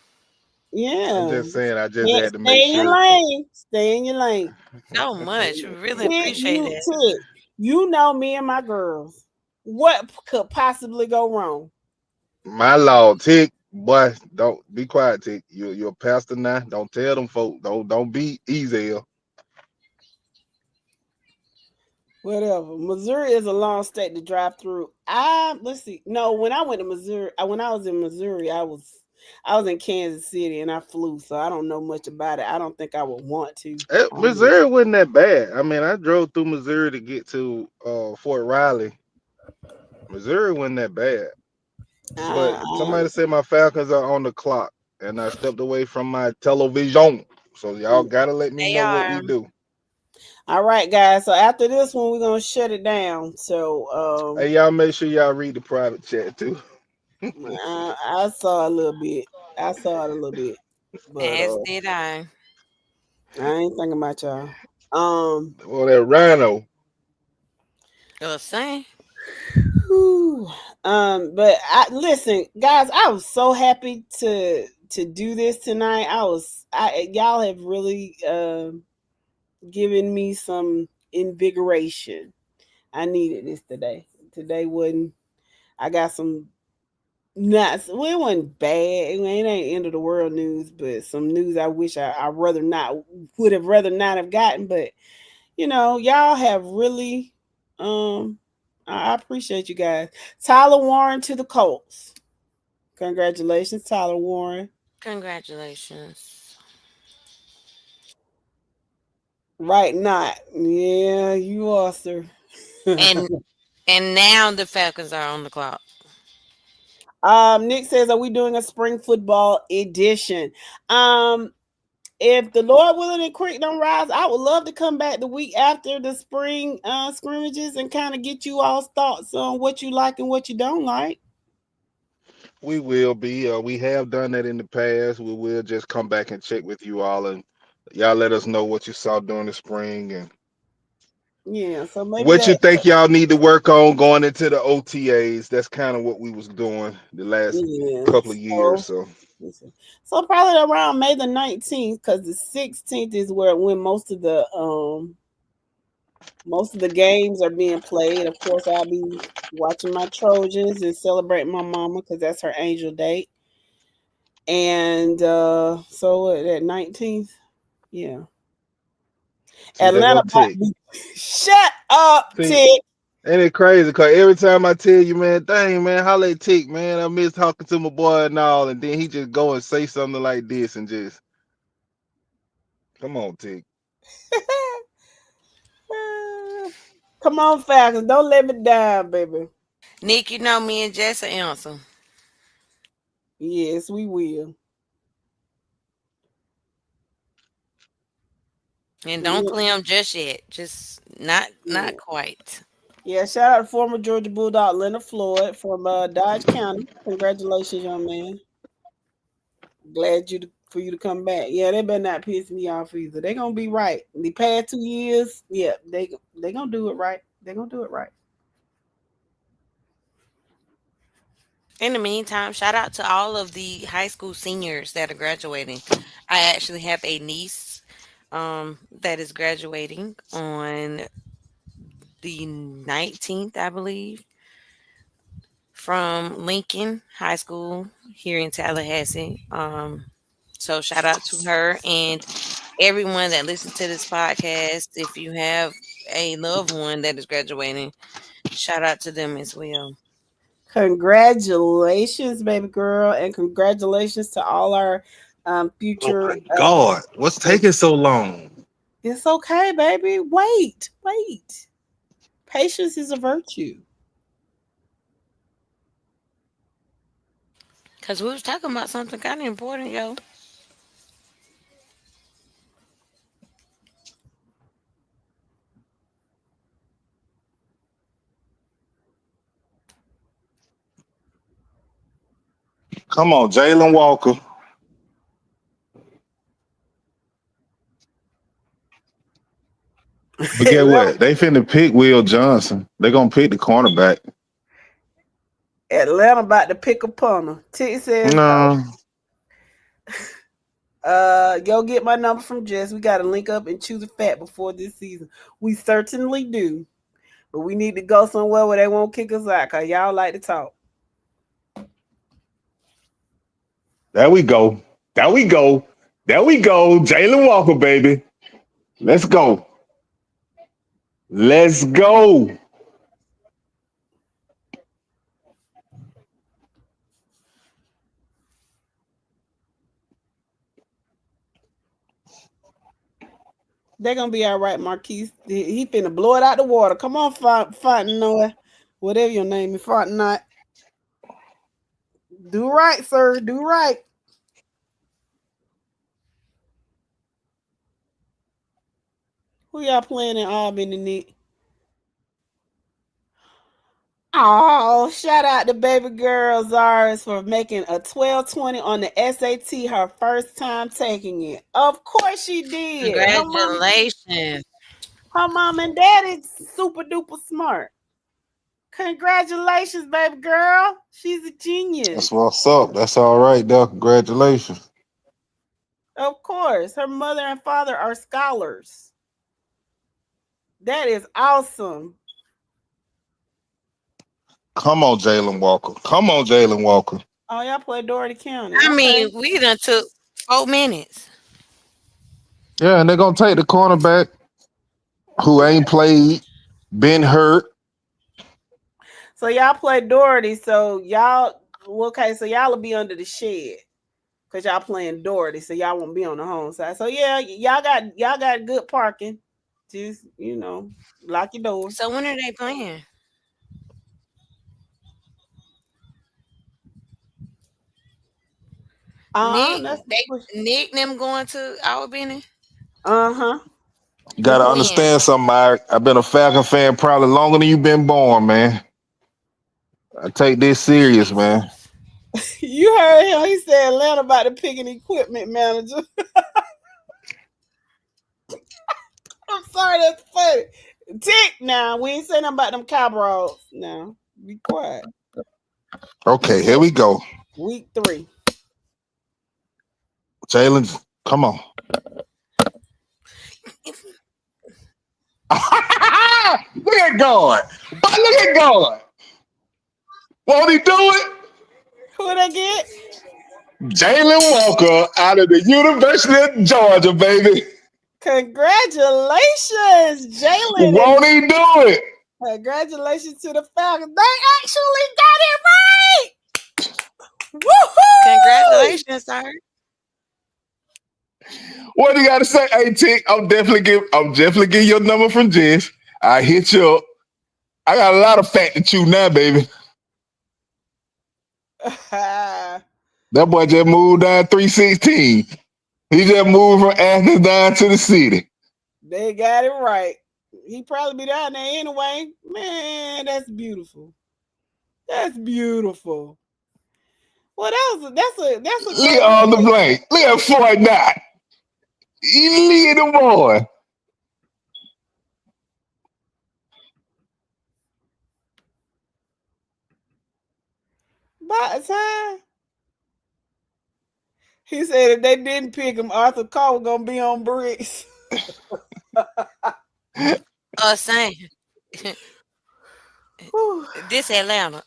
Yeah, I'm just saying. I just had to make sure. Stay in your lane. Stay in your lane. So much. We really appreciate that. You know me and my girls. What could possibly go wrong? My Lord, Tick, boy, don't be quiet, Tick. You're a pastor now. Don't tell them folk. Don't be easy. Whatever. Missouri is a long state to drive through. Let's see. No, when I went to Missouri, when I was in Missouri, I was in Kansas City and I flew, so I don't know much about it. I don't think I would want to. Missouri wasn't that bad. I mean, I drove through Missouri to get to Fort Riley. Missouri wasn't that bad. But I, somebody said my Falcons are on the clock, and I stepped away from my television. So y'all gotta let me They know what we are. do. all right, guys. So after this one, we're gonna shut it down. So Hey, y'all make sure y'all read the private chat too. I saw a little bit. I saw it a little bit, but As did I. I ain't thinking about y'all. Um, Well, that Rhino. I was saying. whew. But I listen, guys. I was so happy to do this tonight. Y'all have really given me some invigoration. I needed this today. Today wasn't. I got some not. Well, it wasn't bad. It ain't end of the world news, but some news I wish I rather not would have rather not have gotten. But y'all have really I appreciate you guys. Tyler Warren to the Colts. Congratulations, Tyler Warren. Congratulations. Right, not. Yeah, you are, sir. And and now the Falcons are on the clock. Nick says, are we doing a spring football edition? If the Lord willing and creek don't rise, I would love to come back the week after the spring scrimmages and kind of get you all's thoughts on what you like and what you don't like. We will be. We have done that in the past. We will just come back and check with you all, and y'all let us know what you saw during the spring and Yeah, so maybe what you that. think y'all need to work on going into the OTAs. That's kind of what we was doing the last Yeah. couple of years. So So probably around May the 19th, because the 16th is when most of the games are being played. Of course, I'll be watching my Trojans and celebrating my mama because that's her angel date. And so at 19th, yeah. see, they Atlanta go about Tick. to be shut up, See, Tick. ain't it crazy? Cause every time I tell you, man, dang, man, holla at Tick, man. I miss talking to my boy and all, and then he just go and say something like this and just come on, Tick. Come on, Falcons. Don't let me down, baby. Nick, you know me and Jess will answer. Yes, we will. And don't Yeah. claim just yet. Just not Yeah. quite. Yeah, shout out to former Georgia Bulldog Leonard Floyd from Dodge County. Congratulations, young man. Glad for you to come back. Yeah, they better not piss me off either. They gonna be right. The past 2 years, yeah, they gonna do it right. They gonna do it right. In the meantime, shout out to all of the high school seniors that are graduating. I actually have a niece that is graduating on the 19th, I believe, from Lincoln High School here in Tallahassee. So shout out to her and everyone that listens to this podcast. If you have a loved one that is graduating, shout out to them as well. Congratulations, baby girl, and congratulations to all our Oh future. my God, what's taking so long? It's okay, baby. Wait. Patience is a virtue. Because we was talking about something kind of important, yo. Come on, Jalen Walker. But get what? They finna pick Will Johnson. They gonna pick the cornerback. Atlanta about to pick a punter. T says, No, go get my number from Jess. We got to link up and choose a fat before this season. We certainly do. But we need to go somewhere where they won't kick us out because y'all like to talk. there we go. There we go. There we go. Jalen Walker, baby. Let's go. Let's go. They're gonna be all right, Marquise. He finna blow it out the water. Come on, Fontenot. Whatever your name is, Fontenot. Do right, sir. Do right. Who y'all playing in Albany, Nick? Oh, shout out to baby girl Zaris for making a 1220 on the SAT, her first time taking it. Of course she did. Congratulations. Her mom and daddy's super duper smart. Congratulations, baby girl. She's a genius. That's what's up. That's all right, though. Congratulations. Of course. Her mother and father are scholars. That is awesome. Come on, Jalen Walker. Come on, Jalen Walker. Oh, y'all play Doherty County. I Okay. mean, we done took 4 minutes. Yeah, and they're gonna take the cornerback who ain't played, been hurt. So y'all play Doherty. So y'all okay, so y'all will be under the shed. Cause y'all playing Doherty, so y'all won't be on the home side. So yeah, y'all got good parking. Just lock your doors. So when are they playing? Nick them going to Albany? Uh-huh. You gotta understand something, Mike. I've been a Falcon fan probably longer than you've been born, man. I take this serious, man. You heard him. He said Atlanta about to pick an equipment manager. I'm sorry, that's funny. Tick now. We ain't saying nothing about them Cowboys. Now, be quiet. Okay, here we go. Week 3. Jalen, come on. Look at God. Look at God. Won't he do it? Who they get? Jalen Walker out of the University of Georgia, baby. Congratulations, Jalen. Won't he do it? Congratulations to the Falcons. They actually got it right. Woohoo! Congratulations, sir. What do you got to say? Hey, Tick, I'm definitely getting your number from Jess. I hit you up. I got a lot of fat to chew now, baby. That boy just moved down 316. He just moved from Athens down to the city. They got it right. He probably be down there anyway. Man, that's beautiful. That's beautiful. Well, that's a Look on the blank. Look at Floyd Knott. Look at the boy. By the time he said if they didn't pick him, Arthur Carr was gonna be on bricks. Same. This Atlanta.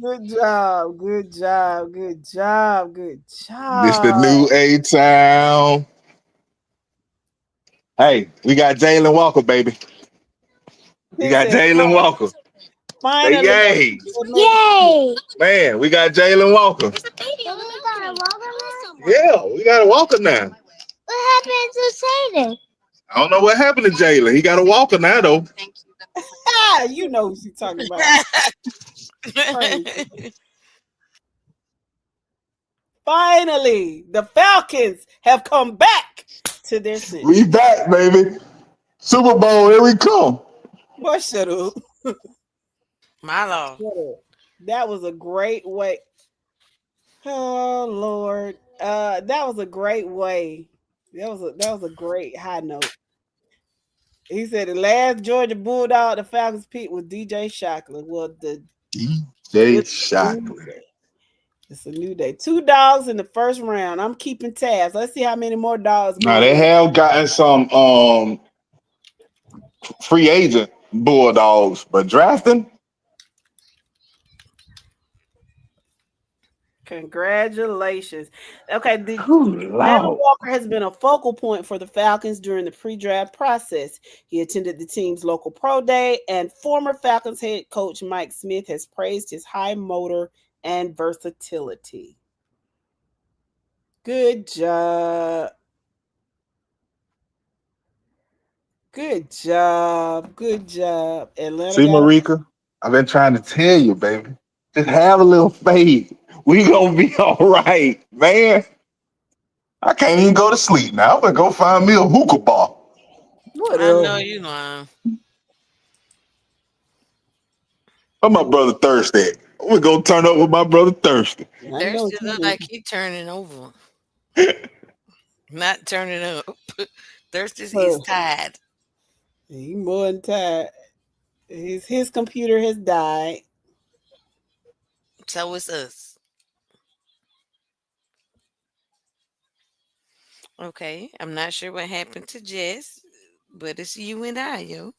Good job. Good job. Good job. Good job. This the new A-Town. Hey, we got Jalen Walker, baby. We got Jalen Walker. Finally. Yay. Yay. Man, we got Jalen Walker. Yeah, we got a Walker now. What happened to Jalen? I don't know what happened to Jalen. He got a Walker now, though. You know what she's talking about. Finally, the Falcons have come back to their city. We back, baby. Super Bowl, here we come. Boy, shut up. My Lord. That was a great way. Oh Lord. That was a great way. That was a great high note. He said the last Georgia Bulldog the Falcons picked was DJ Shockler. Well, DJ Shockler. It's a new day. 2 dogs in the first round. I'm keeping tabs. Let's see how many more dogs. Now they have gotten some free agent Bulldogs, but drafting. Congratulations. Okay, Jalen Walker has been a focal point for the Falcons during the pre-draft process. He attended the team's local pro day, and former Falcons head coach Mike Smith has praised his high motor and versatility. Good job. Good job. Good job. Atlanta See, got a Marika, I've been trying to tell you, baby. Just have a little faith. We gonna be all right, man. I can't even go to sleep now. I'm gonna go find me a hookah bar. I know whatever. you lying. Where my brother Thirsty at? We're gonna turn up with my brother Thirsty. I know Thirsty what look you like he turning over, not turning up. Thirsty is mean. tired. He more than tired. His computer has died. So it's us. Okay, I'm not sure what happened to Jess, but it's you and I, yo.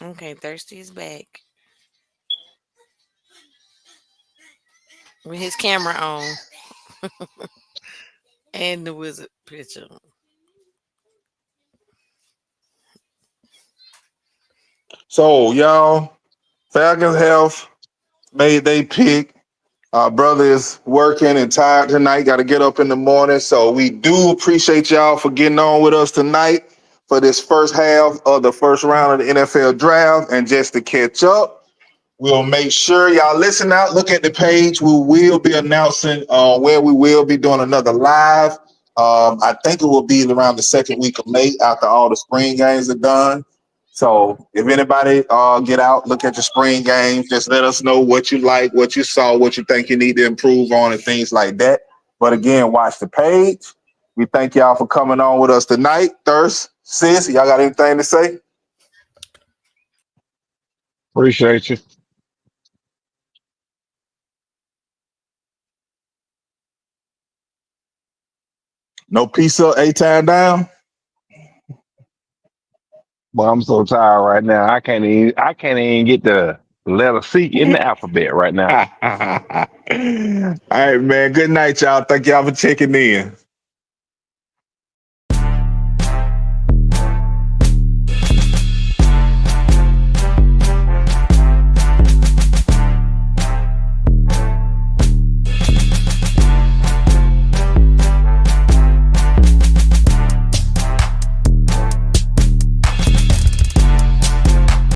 Okay, Thirsty is back with his camera on and the wizard picture. So, y'all, Falcons have made they pick. Our brother is working and tired tonight. Got to get up in the morning. So we do appreciate y'all for getting on with us tonight for this first half of the first round of the NFL draft. And just to catch up, we'll make sure y'all listen out. Look at the page. We will be announcing where we will be doing another live. I think it will be around the second week of May after all the spring games are done. So if anybody get out, look at the spring games, just let us know what you like, what you saw, what you think you need to improve on, and things like that. But again, watch the page. We thank y'all for coming on with us tonight. Thirst, sis, y'all got anything to say? Appreciate you. No pizza, A-time down? But I'm so tired right now. I can't even get the letter C in the alphabet right now. All right, man. Good night, y'all. Thank y'all for checking in.